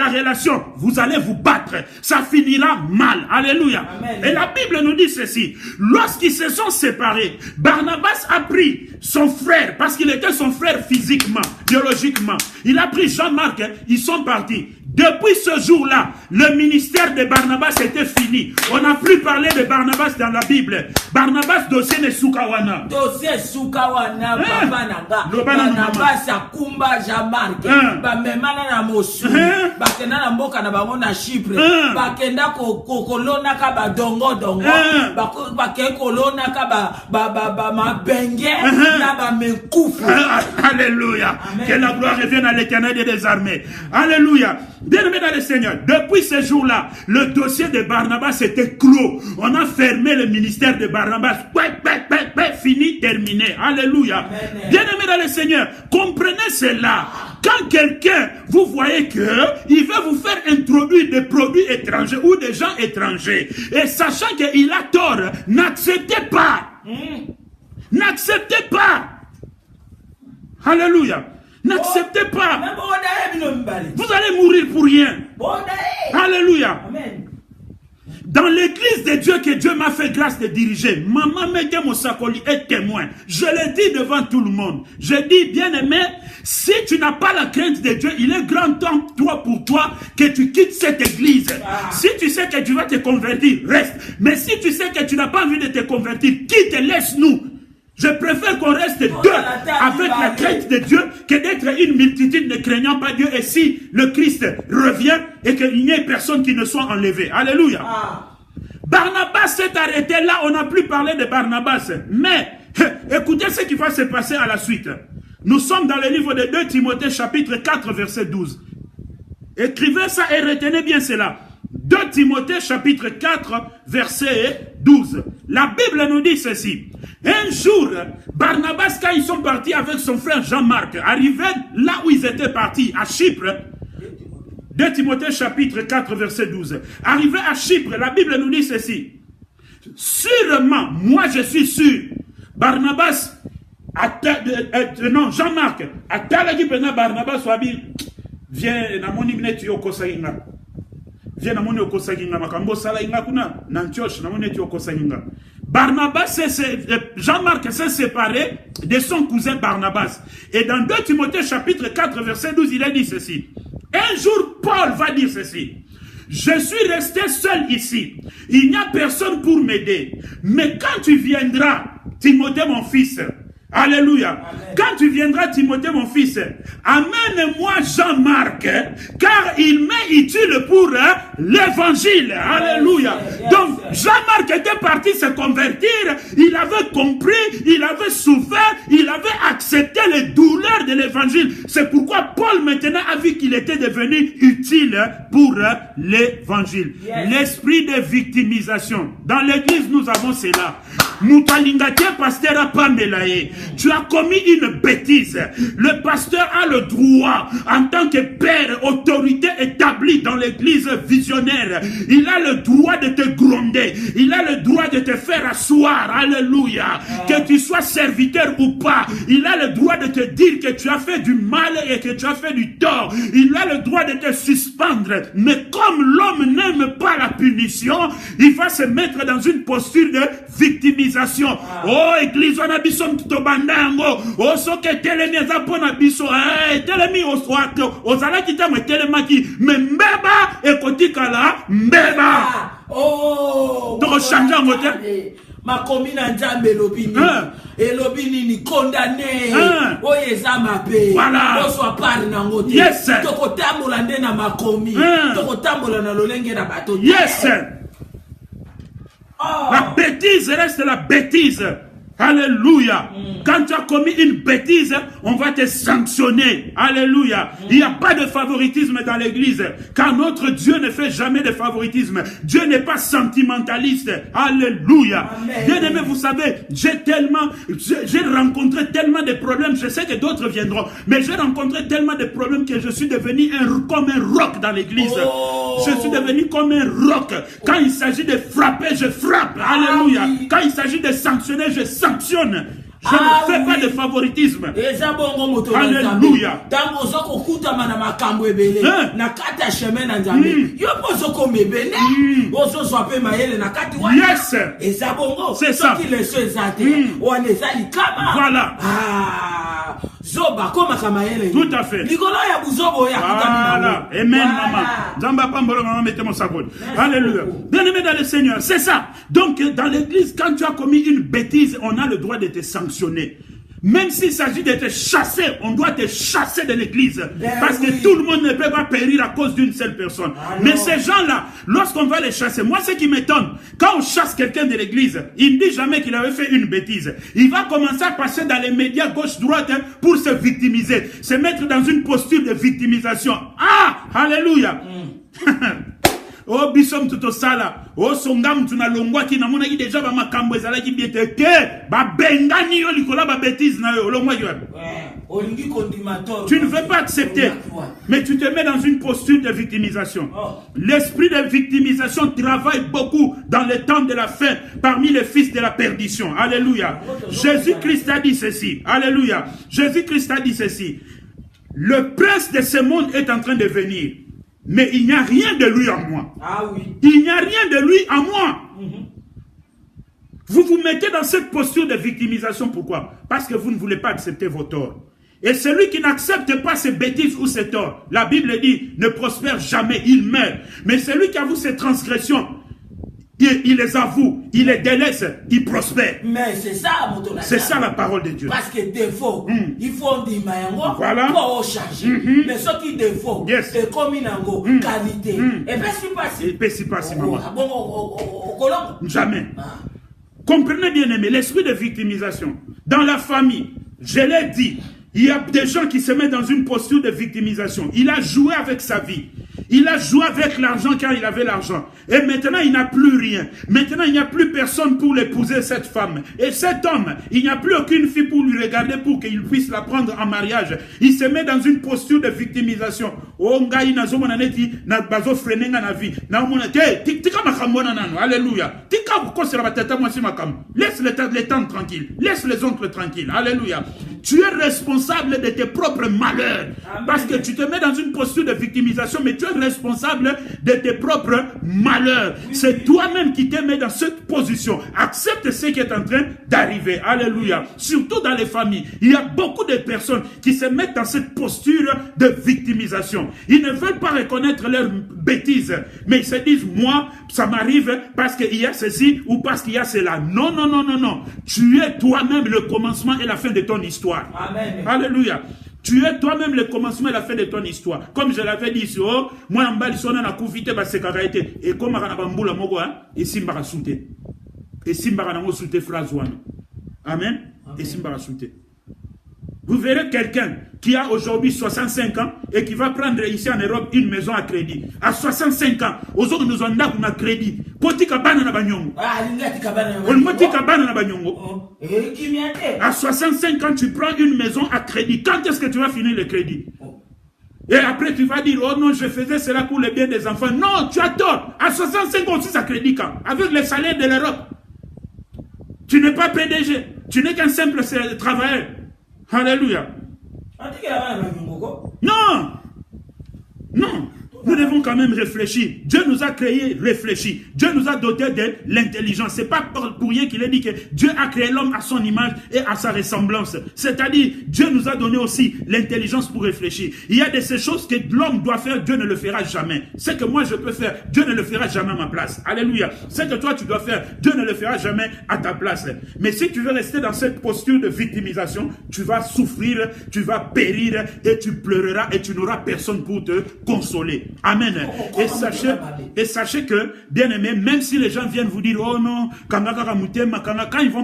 relation, vous allez vous battre. Ça finira mal. Alléluia. Amen. Et la Bible nous dit ceci. Lorsqu'ils se sont séparés, Barnabas a pris son frère, parce qu'il était son frère physiquement, biologiquement. Il a pris Jean-Marc, ils sont partis. Depuis ce jour-là, le ministère de Barnabas était fini. On n'a plus parlé de Barnabas dans la Bible. Barnabas dossier ne Sukawana. Dossier Sukawana, papa nanga. Barnabas akumba Jean-Marc. Bamemana na mosu. Bakenda na mboka na bango na Chypre. Bakenda kolona ka ba dongo. Bakenda kolona ka ba mabenge na ba mekufu. Alléluia. Que la gloire revienne à l'Éternel des armées. Alléluia. Bien-aimés dans le Seigneur, depuis ce jour-là, le dossier de Barnabas était clos. On a fermé le ministère de Barnabas. Fini, terminé. Alléluia. Bien-aimés dans le Seigneur, comprenez cela. Quand quelqu'un, vous voyez que il veut vous faire introduire des produits étrangers ou des gens étrangers, et sachant qu'il a tort, n'acceptez pas. N'acceptez pas. Alléluia. N'acceptez pas. Vous allez mourir pour rien. Alléluia. Amen. Dans l'église de Dieu que Dieu m'a fait grâce de diriger, Maman Meke Mosakoli est témoin. Je l'ai dit devant tout le monde. Je dis, bien-aimé, si tu n'as pas la crainte de Dieu, il est grand temps pour toi que tu quittes cette église. Si tu sais que tu vas te convertir, reste. Mais si tu sais que tu n'as pas envie de te convertir, quitte, laisse-nous. Je préfère qu'on reste deux avec la crainte de Dieu que d'être une multitude ne craignant pas Dieu. Et si le Christ revient et qu'il n'y ait personne qui ne soit enlevé. Alléluia. Barnabas s'est arrêté là. On n'a plus parlé de Barnabas. Mais écoutez ce qui va se passer à la suite. Nous sommes dans le livre de 2 Timothée chapitre 4 verset 12. Écrivez ça et retenez bien cela. 2 Timothée chapitre 4 verset 12. La Bible nous dit ceci. Un jour, Barnabas, quand ils sont partis avec son frère Jean-Marc, arrivé là où ils étaient partis, à Chypre, 2 Timothée chapitre 4 verset 12. Arrivé à Chypre, la Bible nous dit ceci. Sûrement, moi je suis sûr, Barnabas, non, Jean-Marc, à Talagi Pena Barnabas, viens, namoni mneti yokosainga. Viens namoni yokosainga, makambo sala inga kuna, Nantioche, namoni yokosainga. Barnabas, Jean-Marc s'est séparé de son cousin Barnabas. Et dans 2 Timothée chapitre 4 verset 12, il a dit ceci. Un jour, Paul va dire ceci. Je suis resté seul ici. Il n'y a personne pour m'aider. Mais quand tu viendras, Timothée mon fils, alléluia. Amen. Quand tu viendras, Timothée mon fils, amène-moi Jean-Marc, car il m'est utile pour l'évangile. Alléluia. Donc, Jean-Marc était parti se convertir, il avait compris, il avait souffert, il avait accepté les douleurs de l'évangile. C'est pourquoi Paul maintenant a vu qu'il était devenu utile pour l'évangile. L'esprit de victimisation. Dans l'église, nous avons cela. Pasteur Pamelaye. Tu as commis une bêtise. Le pasteur a le droit, en tant que père, autorité établie dans l'église visionnaire, il a le droit de te gronder. Il a le droit de te faire asseoir. Alléluia. Que tu sois serviteur ou pas, il a le droit de te dire que tu as fait du mal et que tu as fait du tort. Il a le droit de te suspendre. Mais comme l'homme n'aime pas la punition, il va se mettre dans une posture de victimisation. Oh, église, on a besoin de tobandango. Oh, so que telemi azapona biso. Telemi ozala kitamo telemaki. Mais mbeba ekotikala mbeba. Oh. Donc changer en moteur. Ma commune en Djambe lobini. Et lobini ni condamné. Oyeza mabe. Voilà. Soit par nangote. Yes. Toko tambola ndena ma commune. Toko tambola na lolenge na bato. Yes. La bêtise reste la bêtise. Alléluia. Quand tu as commis une bêtise, on va te sanctionner. Alléluia. Il n'y a pas de favoritisme dans l'église. Car notre Dieu ne fait jamais de favoritisme. Dieu n'est pas sentimentaliste. Alléluia. Bien aimé, vous savez, j'ai rencontré tellement de problèmes. Je sais que d'autres viendront. Mais j'ai rencontré tellement de problèmes que je suis devenu comme un roc dans l'église. Je suis devenu comme un roc. Quand il s'agit de frapper, je frappe. Alléluia. Quand il s'agit de sanctionner, je sanctionne. Je ne fais pas de favoritisme. Alléluia. Yes. C'est ça. Voilà. zoba koma kamayele. Tout à fait. Likolo ya buzobo ya voilà. Amen, maman. Zamba pambolo, maman, mettez mon sabot. Alléluia. Bien-aimé dans le Seigneur, c'est ça. Donc, dans l'église, quand tu as commis une bêtise, on a le droit de te sanctionner. Même s'il s'agit de te chasser, on doit te chasser de l'église. Parce que tout le monde ne peut pas périr à cause d'une seule personne. Mais ces gens-là, lorsqu'on va les chasser, moi ce qui m'étonne, quand on chasse quelqu'un de l'église, il ne dit jamais qu'il avait fait une bêtise. Il va commencer à passer dans les médias gauche-droite pour se victimiser. Se mettre dans une posture de victimisation. Ah! Alléluia! Oh bisom tout sala oh songam tuna longwa ki na mona ki déjà ba makambo ezala ki biete ke ba bengani yo likola ba bêtise na yo longwa yo. Tu ne veux pas accepter, mais tu te mets dans une posture de victimisation. L'esprit de victimisation travaille beaucoup dans le temps de la fin parmi les fils de la perdition. Alléluia. Jésus-Christ a dit ceci. Alléluia. Jésus-Christ a dit ceci. Le prince de ce monde est en train de venir. Mais il n'y a rien de lui en moi. Ah oui. Il n'y a rien de lui en moi. Vous vous mettez dans cette posture de victimisation. Pourquoi? Parce que vous ne voulez pas accepter vos torts. Et celui qui n'accepte pas ses bêtises ou ses torts, la Bible dit, ne prospère jamais, il meurt. Mais celui qui avoue ses transgressions, il les avoue, il les délaisse, il prospère. Mais c'est ça, mon c'est ça la parole de Dieu. Parce que défaut, il faut dire voilà. Pour changer. Mais ce qui défaut, c'est comme une qualité. Et puis c'est pas si maman. Jamais. Comprenez bien aimé, l'esprit de victimisation. Dans la famille, je l'ai dit, il y a des gens qui se mettent dans une posture de victimisation. Il a joué avec sa vie. Il a joué avec l'argent car il avait l'argent. Et maintenant, il n'a plus rien. Maintenant, il n'y a plus personne pour l'épouser, cette femme. Et cet homme, il n'y a plus aucune fille pour lui regarder pour qu'il puisse la prendre en mariage. Il se met dans une posture de victimisation. Alléluia. Laisse les temps tranquilles. Laisse les oncles tranquilles. Alléluia. Tu es responsable de tes propres malheurs. Amen. Parce que tu te mets dans une posture de victimisation, mais tu es responsable de tes propres malheurs. Oui, c'est toi-même qui te mets dans cette position. Accepte ce qui est en train d'arriver. Alléluia. Surtout dans les familles. Il y a beaucoup de personnes qui se mettent dans cette posture de victimisation. Ils ne veulent pas reconnaître leurs bêtises. Mais ils se disent, moi, ça m'arrive parce qu'il y a ceci ou parce qu'il y a cela. Non, non, non, non, non. Tu es toi-même le commencement et la fin de ton histoire. Amen. Alléluia. Tu es toi-même le commencement et la fin de ton histoire. Comme je l'avais dit ici, oh, moi, en bas, on a confité, c'est caractère. Et comme on a bamboula mogo, et simbara souté. Et simbara nango souté phrase one. Amen. Et simbara souté. Vous verrez quelqu'un qui a aujourd'hui 65 ans et qui va prendre ici en Europe une maison à crédit. À 65 ans, aujourd'hui nous en avons un crédit. À 65 ans, tu prends une maison à crédit. Quand est-ce que tu vas finir le crédit? Et après tu vas dire, oh non, je faisais cela pour le bien des enfants. Non, tu as tort. À 65 ans aussi, ça crédit quand? Avec les salaires de l'Europe. Tu n'es pas PDG. Tu n'es qu'un simple travailleur. Alléluia. Non. Non. Nous devons quand même réfléchir. Dieu nous a créés réfléchis. Dieu nous a dotés de l'intelligence. C'est pas pour rien qu'il a dit que Dieu a créé l'homme à son image et à sa ressemblance. C'est-à-dire, Dieu nous a donné aussi l'intelligence pour réfléchir. Il y a de ces choses que l'homme doit faire, Dieu ne le fera jamais. Ce que moi je peux faire, Dieu ne le fera jamais à ma place. Alléluia. Ce que toi tu dois faire, Dieu ne le fera jamais à ta place. Mais si tu veux rester dans cette posture de victimisation, tu vas souffrir, tu vas périr et tu pleureras et tu n'auras personne pour te consoler. Amen. Et sachez que, bien aimé, même si les gens viennent vous dire, oh non, quand ils vont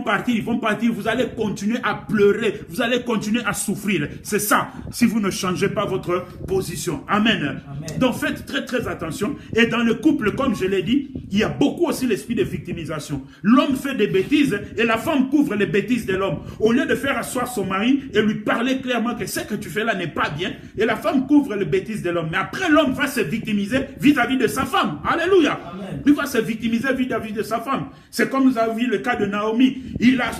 partir, vous allez continuer à pleurer, vous allez continuer à souffrir. C'est ça, si vous ne changez pas votre position. Amen. Amen. Donc faites très très attention. Et dans le couple, comme je l'ai dit, il y a beaucoup aussi l'esprit de victimisation. L'homme fait des bêtises et la femme couvre les bêtises de l'homme. Au lieu de faire asseoir son mari et lui parler clairement que ce que tu fais là n'est pas bien, et la femme couvre les bêtises de l'homme. Mais après, l'homme va se victimiser vis-à-vis de sa femme. Alléluia. Amen. Il va se victimiser vis-à-vis de sa femme. C'est comme nous avons vu le cas de Naomi.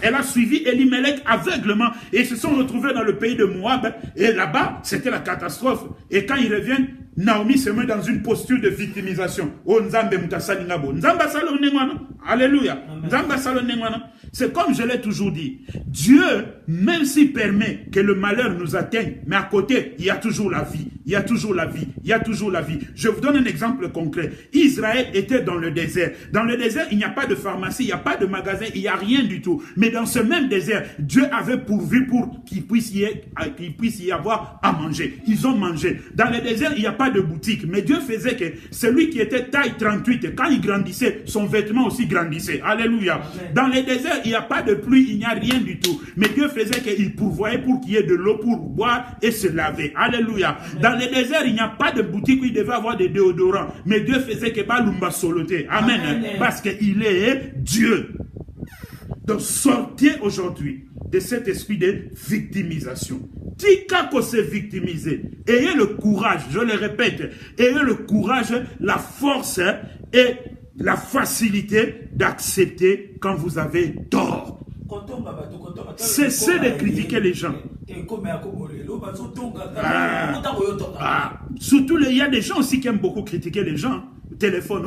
Elle a suivi Elimelech aveuglement et ils se sont retrouvés dans le pays de Moab. Et là-bas, c'était la catastrophe. Et quand ils reviennent, Naomi se met dans une posture de victimisation. Oh, Nzambe mutasali ngabo. Nzamba salo nengwana. Alléluia. C'est comme je l'ai toujours dit. Dieu, même s'il permet que le malheur nous atteigne, mais à côté, il y a toujours la vie. Il y a toujours la vie. Il y a toujours la vie. Je vous donne un exemple concret. Israël était dans le désert. Dans le désert, il n'y a pas de pharmacie, il n'y a pas de magasin, il n'y a rien du tout. Mais dans ce même désert, Dieu avait pourvu pour qu'il puisse y avoir à manger. Ils ont mangé. Dans le désert, il n'y a pas de boutique. Mais Dieu faisait que celui qui était taille 38, quand il grandissait, son vêtement aussi grandissait. Alléluia. Amen. Dans le désert, il n'y a pas de pluie, il n'y a rien du tout. Mais Dieu faisait qu'il pourvoyait pour qu'il y ait de l'eau pour boire et se laver. Alléluia. Amen. Dans le désert, il n'y a pas de boutique où il devait avoir des déodorants. Mais Dieu faisait que Balumba soloté. Amen. Amen. Parce qu'il est Dieu. Donc sortez aujourd'hui de cet esprit de victimisation. Tika se victimiser. Ayez le courage, je le répète, ayez le courage, la force et la facilité d'accepter quand vous avez tort. Cessez de critiquer les gens. Surtout, il y a des gens aussi qui aiment beaucoup critiquer les gens. Téléphone.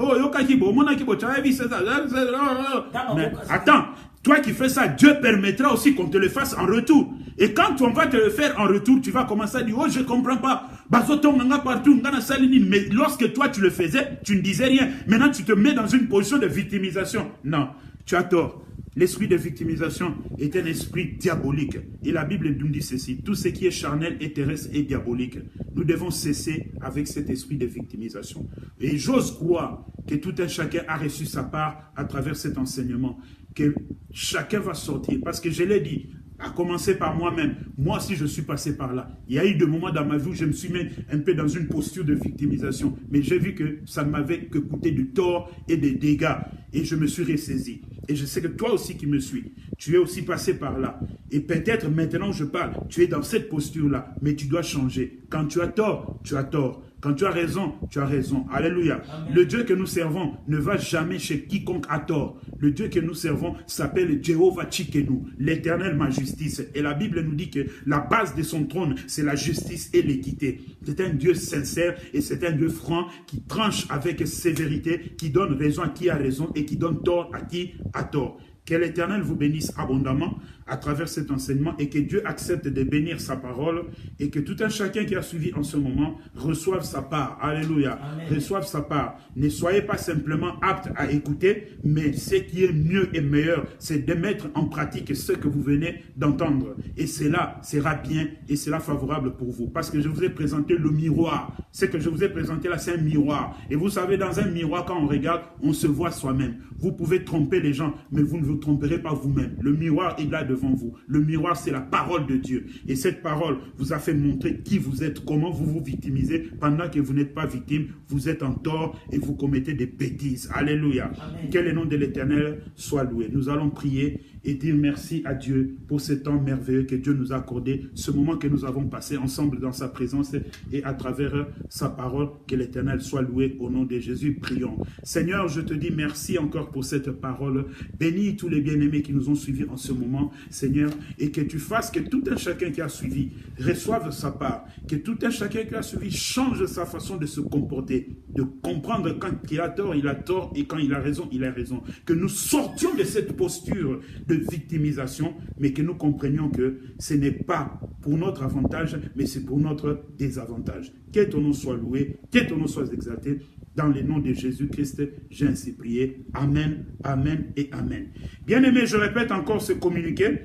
Mais attends, toi qui fais ça, Dieu permettra aussi qu'on te le fasse en retour. Et quand on va te le faire en retour, tu vas commencer à dire, oh, je ne comprends pas. Mais lorsque toi tu le faisais, tu ne disais rien. Maintenant, tu te mets dans une position de victimisation. Non, tu as tort. L'esprit de victimisation est un esprit diabolique. Et la Bible nous dit ceci, tout ce qui est charnel et terrestre est diabolique. Nous devons cesser avec cet esprit de victimisation. Et j'ose croire que tout un chacun a reçu sa part à travers cet enseignement. Que chacun va sortir. Parce que je l'ai dit, à commencer par moi-même. Moi aussi, je suis passé par là. Il y a eu des moments dans ma vie où je me suis mis un peu dans une posture de victimisation. Mais j'ai vu que ça ne m'avait que coûté du tort et des dégâts. Et je me suis ressaisi. Et je sais que toi aussi qui me suis, tu es aussi passé par là. Et peut-être maintenant je parle, tu es dans cette posture-là. Mais tu dois changer. Quand tu as tort, tu as tort. Quand tu as raison, tu as raison. Alléluia. Amen. Le Dieu que nous servons ne va jamais chez quiconque a tort. Le Dieu que nous servons s'appelle Jéhovah Tchikenu, l'Éternel ma justice. Et la Bible nous dit que la base de son trône, c'est la justice et l'équité. C'est un Dieu sincère et c'est un Dieu franc qui tranche avec sévérité, qui donne raison à qui a raison et qui donne tort à qui a tort. Que l'Éternel vous bénisse abondamment à travers cet enseignement et que Dieu accepte de bénir sa parole et que tout un chacun qui a suivi en ce moment reçoive sa part. Alléluia. Amen. Reçoive sa part. Ne soyez pas simplement aptes à écouter, mais ce qui est mieux et meilleur, c'est de mettre en pratique ce que vous venez d'entendre. Et cela sera bien et sera favorable pour vous. Parce que je vous ai présenté le miroir. Ce que je vous ai présenté là, c'est un miroir. Et vous savez, dans un miroir, quand on regarde, on se voit soi-même. Vous pouvez tromper les gens, mais vous ne vous tromperez pas vous-même. Le miroir est là devant vous. Le miroir, c'est la parole de Dieu. Et cette parole vous a fait montrer qui vous êtes, comment vous vous victimisez. Pendant que vous n'êtes pas victime, vous êtes en tort et vous commettez des bêtises. Alléluia. Amen. Que le nom de l'Éternel soit loué. Nous allons prier et dire merci à Dieu pour ce temps merveilleux que Dieu nous a accordé, ce moment que nous avons passé ensemble dans sa présence et à travers sa parole. Que l'Éternel soit loué au nom de Jésus. Prions. Seigneur, je te dis merci encore pour cette parole. Bénis tous les bien-aimés qui nous ont suivis en ce moment, Seigneur, et que tu fasses que tout un chacun qui a suivi reçoive sa part, que tout un chacun qui a suivi change sa façon de se comporter, de comprendre quand il a tort et quand il a raison, il a raison. Que nous sortions de cette posture de victimisation, mais que nous comprenions que ce n'est pas pour notre avantage, mais c'est pour notre désavantage. Que ton nom soit loué, que ton nom soit exalté. Dans le nom de Jésus-Christ, j'ai ainsi prié. Amen, amen et amen. Bien-aimés, je répète encore ce communiqué.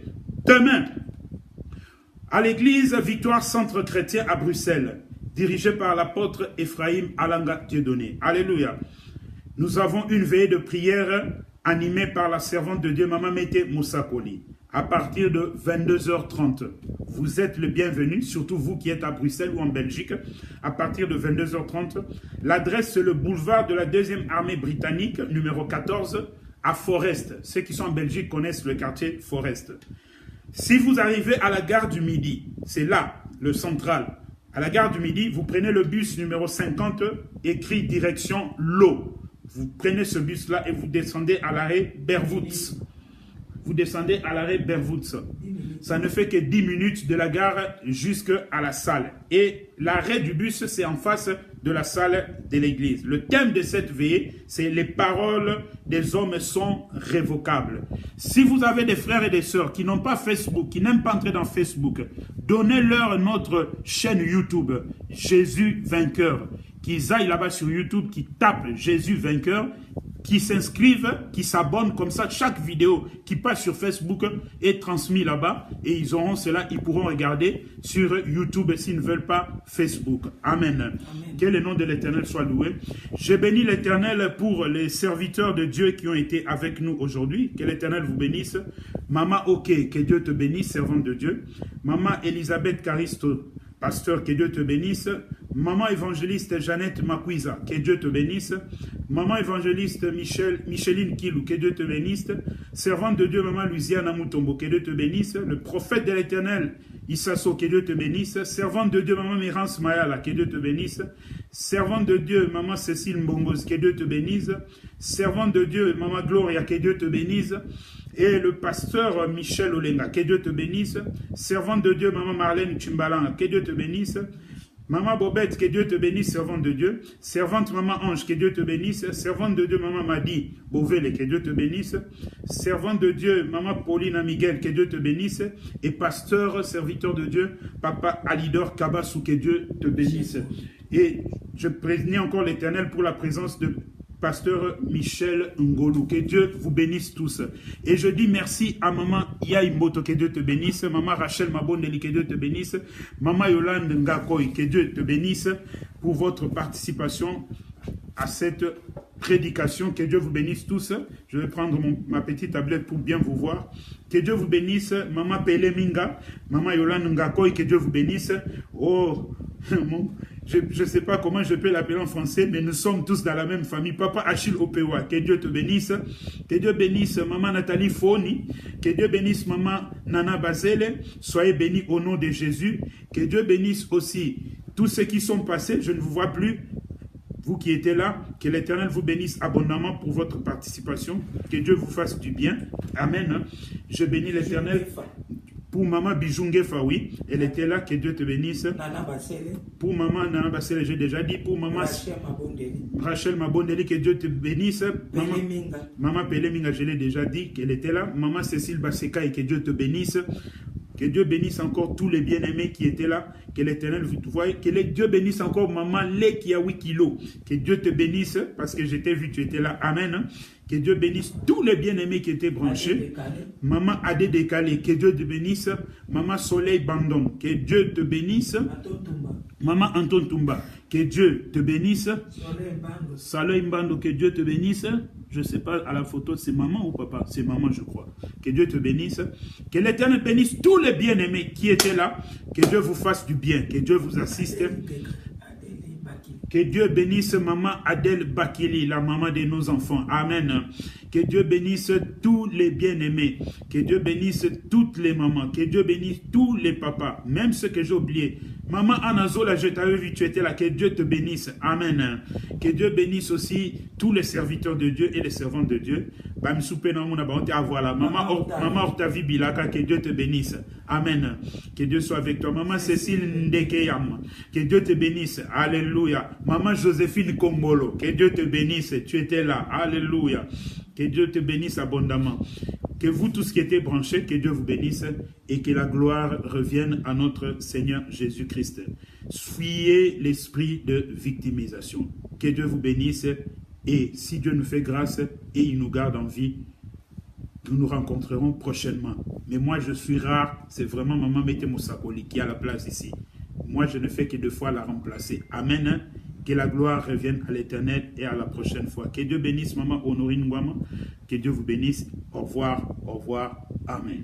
Demain, à l'église Victoire Centre Chrétien à Bruxelles, dirigée par l'apôtre Ephraim Alanga Dieudonné. Alléluia. Nous avons une veillée de prière animée par la servante de Dieu, Maman Mete Moussakoli, à partir de 22h30. Vous êtes le bienvenu, surtout vous qui êtes à Bruxelles ou en Belgique, à partir de 22h30. L'adresse, c'est le boulevard de la 2e armée britannique, numéro 14, à Forest. Ceux qui sont en Belgique connaissent le quartier Forest. Si vous arrivez à la gare du Midi, c'est là, le central. À la gare du Midi, vous prenez le bus numéro 50, écrit direction l'eau. Vous prenez ce bus-là et vous descendez à l'arrêt Bervoets. Vous descendez à l'arrêt Bervoets. Ça ne fait que 10 minutes de la gare jusqu'à la salle. Et l'arrêt du bus, c'est en face de la salle de l'église. Le thème de cette veillée, c'est les paroles des hommes sont révocables. Si vous avez des frères et des sœurs qui n'ont pas Facebook, qui n'aiment pas entrer dans Facebook, donnez-leur notre chaîne YouTube, Jésus Vainqueur. Qu'ils aillent là-bas sur YouTube, qui tapent Jésus Vainqueur, qui s'inscrivent, qui s'abonnent, comme ça chaque vidéo qui passe sur Facebook est transmise là-bas et ils auront cela, ils pourront regarder sur YouTube s'ils ne veulent pas Facebook. Amen. Amen. Que le nom de l'Éternel soit loué. Je bénis l'Éternel pour les serviteurs de Dieu qui ont été avec nous aujourd'hui. Que l'Éternel vous bénisse. Maman Ok, que Dieu te bénisse, servante de Dieu. Maman Elisabeth Caristo, pasteur, que Dieu te bénisse. Maman évangéliste Jeannette Makuiza, que Dieu te bénisse. Maman évangéliste Micheline Kilou, que Dieu te bénisse. Servante de Dieu, maman Louisiana Moutombo, que Dieu te bénisse. Le prophète de l'Éternel, Issasso, que Dieu te bénisse. Servante de Dieu, maman Mirance Mayala, que Dieu te bénisse. Servante de Dieu, maman Cécile Mbongos, que Dieu te bénisse. Servante de Dieu, maman Gloria, que Dieu te bénisse. Et le pasteur Michel Olenga, que Dieu te bénisse. Servante de Dieu, maman Marlène Chimbalan, que Dieu te bénisse. Maman Bobette, que Dieu te bénisse, servante de Dieu. Servante maman Ange, que Dieu te bénisse. Servante de Dieu, maman Madi Bovele, que Dieu te bénisse. Servante de Dieu, maman Pauline Miguel, que Dieu te bénisse. Et pasteur, serviteur de Dieu, papa Alidor Kabassou, que Dieu te bénisse. Et je prévenais encore l'Éternel pour la présence de pasteur Michel Ngolou, que Dieu vous bénisse tous. Et je dis merci à maman Yaï Moto, que Dieu te bénisse. Maman Rachel Mabondeli, que Dieu te bénisse. Maman Yolande Ngakoy, que Dieu te bénisse pour votre participation à cette prédication. Que Dieu vous bénisse tous. Je vais prendre ma petite tablette pour bien vous voir. Que Dieu vous bénisse. Maman Pele Minga, maman Yolande Ngakoy, que Dieu vous bénisse. Oh, je ne sais pas comment je peux l'appeler en français, mais nous sommes tous dans la même famille. Papa Achille Opewa, que Dieu te bénisse. Que Dieu bénisse maman Nathalie Foni. Que Dieu bénisse maman Nana Bazele. Soyez bénis au nom de Jésus. Que Dieu bénisse aussi tous ceux qui sont passés. Je ne vous vois plus. Vous qui étiez là, que l'Éternel vous bénisse abondamment pour votre participation. Que Dieu vous fasse du bien. Amen. Je bénis l'Éternel. Pour maman Bijunge Fawi, elle était là, que Dieu te bénisse. Nana Basele. Pour maman Nana Basele, j'ai déjà dit. Pour maman Rachel Mabondeli, que Dieu te bénisse. Maman Pele Minga, je l'ai déjà dit, qu'elle était là. Maman Cécile Baseka, et que Dieu te bénisse. Que Dieu bénisse encore tous les bien-aimés qui étaient là. Que l'Éternel vous voie. Que Dieu bénisse encore maman Lé qui a 8 kilos. Que Dieu te bénisse parce que je t'ai vu, tu étais là. Amen. Que Dieu bénisse tous les bien-aimés qui étaient branchés. Maman Adé Décalé, que Dieu te bénisse. Maman Soleil Bandon, que Dieu te bénisse. Maman Anton Tumba, que Dieu te bénisse. Soleil Mbando, que Dieu te bénisse. Je ne sais pas, à la photo, c'est maman ou papa? C'est maman, je crois. Que Dieu te bénisse. Que l'Éternel bénisse tous les bien-aimés qui étaient là. Que Dieu vous fasse du bien. Que Dieu vous assiste. Que Dieu bénisse maman Adèle Bakili, la maman de nos enfants. Amen. Que Dieu bénisse tous les bien-aimés. Que Dieu bénisse toutes les mamans. Que Dieu bénisse tous les papas. Même ceux que j'ai oubliés. Maman Anazola, je t'avais vu, tu étais là. Que Dieu te bénisse. Amen. Que Dieu bénisse aussi tous les serviteurs de Dieu et les servantes de Dieu. Maman Octavie Bilaka, que Dieu te bénisse. Amen. Que Dieu soit avec toi. Maman Cécile Ndekeyam, que Dieu te bénisse. Alléluia. Maman Joséphine Kombolo, que Dieu te bénisse. Tu étais là. Alléluia. Que Dieu te bénisse abondamment. Que vous tous qui étiez branchés, que Dieu vous bénisse et que la gloire revienne à notre Seigneur Jésus-Christ. Fuyez l'esprit de victimisation. Que Dieu vous bénisse et si Dieu nous fait grâce et il nous garde en vie, nous nous rencontrerons prochainement. Mais moi je suis rare, c'est vraiment Maman Mete Moussakoli qui a la place ici. Moi je ne fais que 2 fois la remplacer. Amen. Que la gloire revienne à l'Éternel et à la prochaine fois. Que Dieu bénisse Maman Honorine Ngwama. Que Dieu vous bénisse. Au revoir. Au revoir. Amen.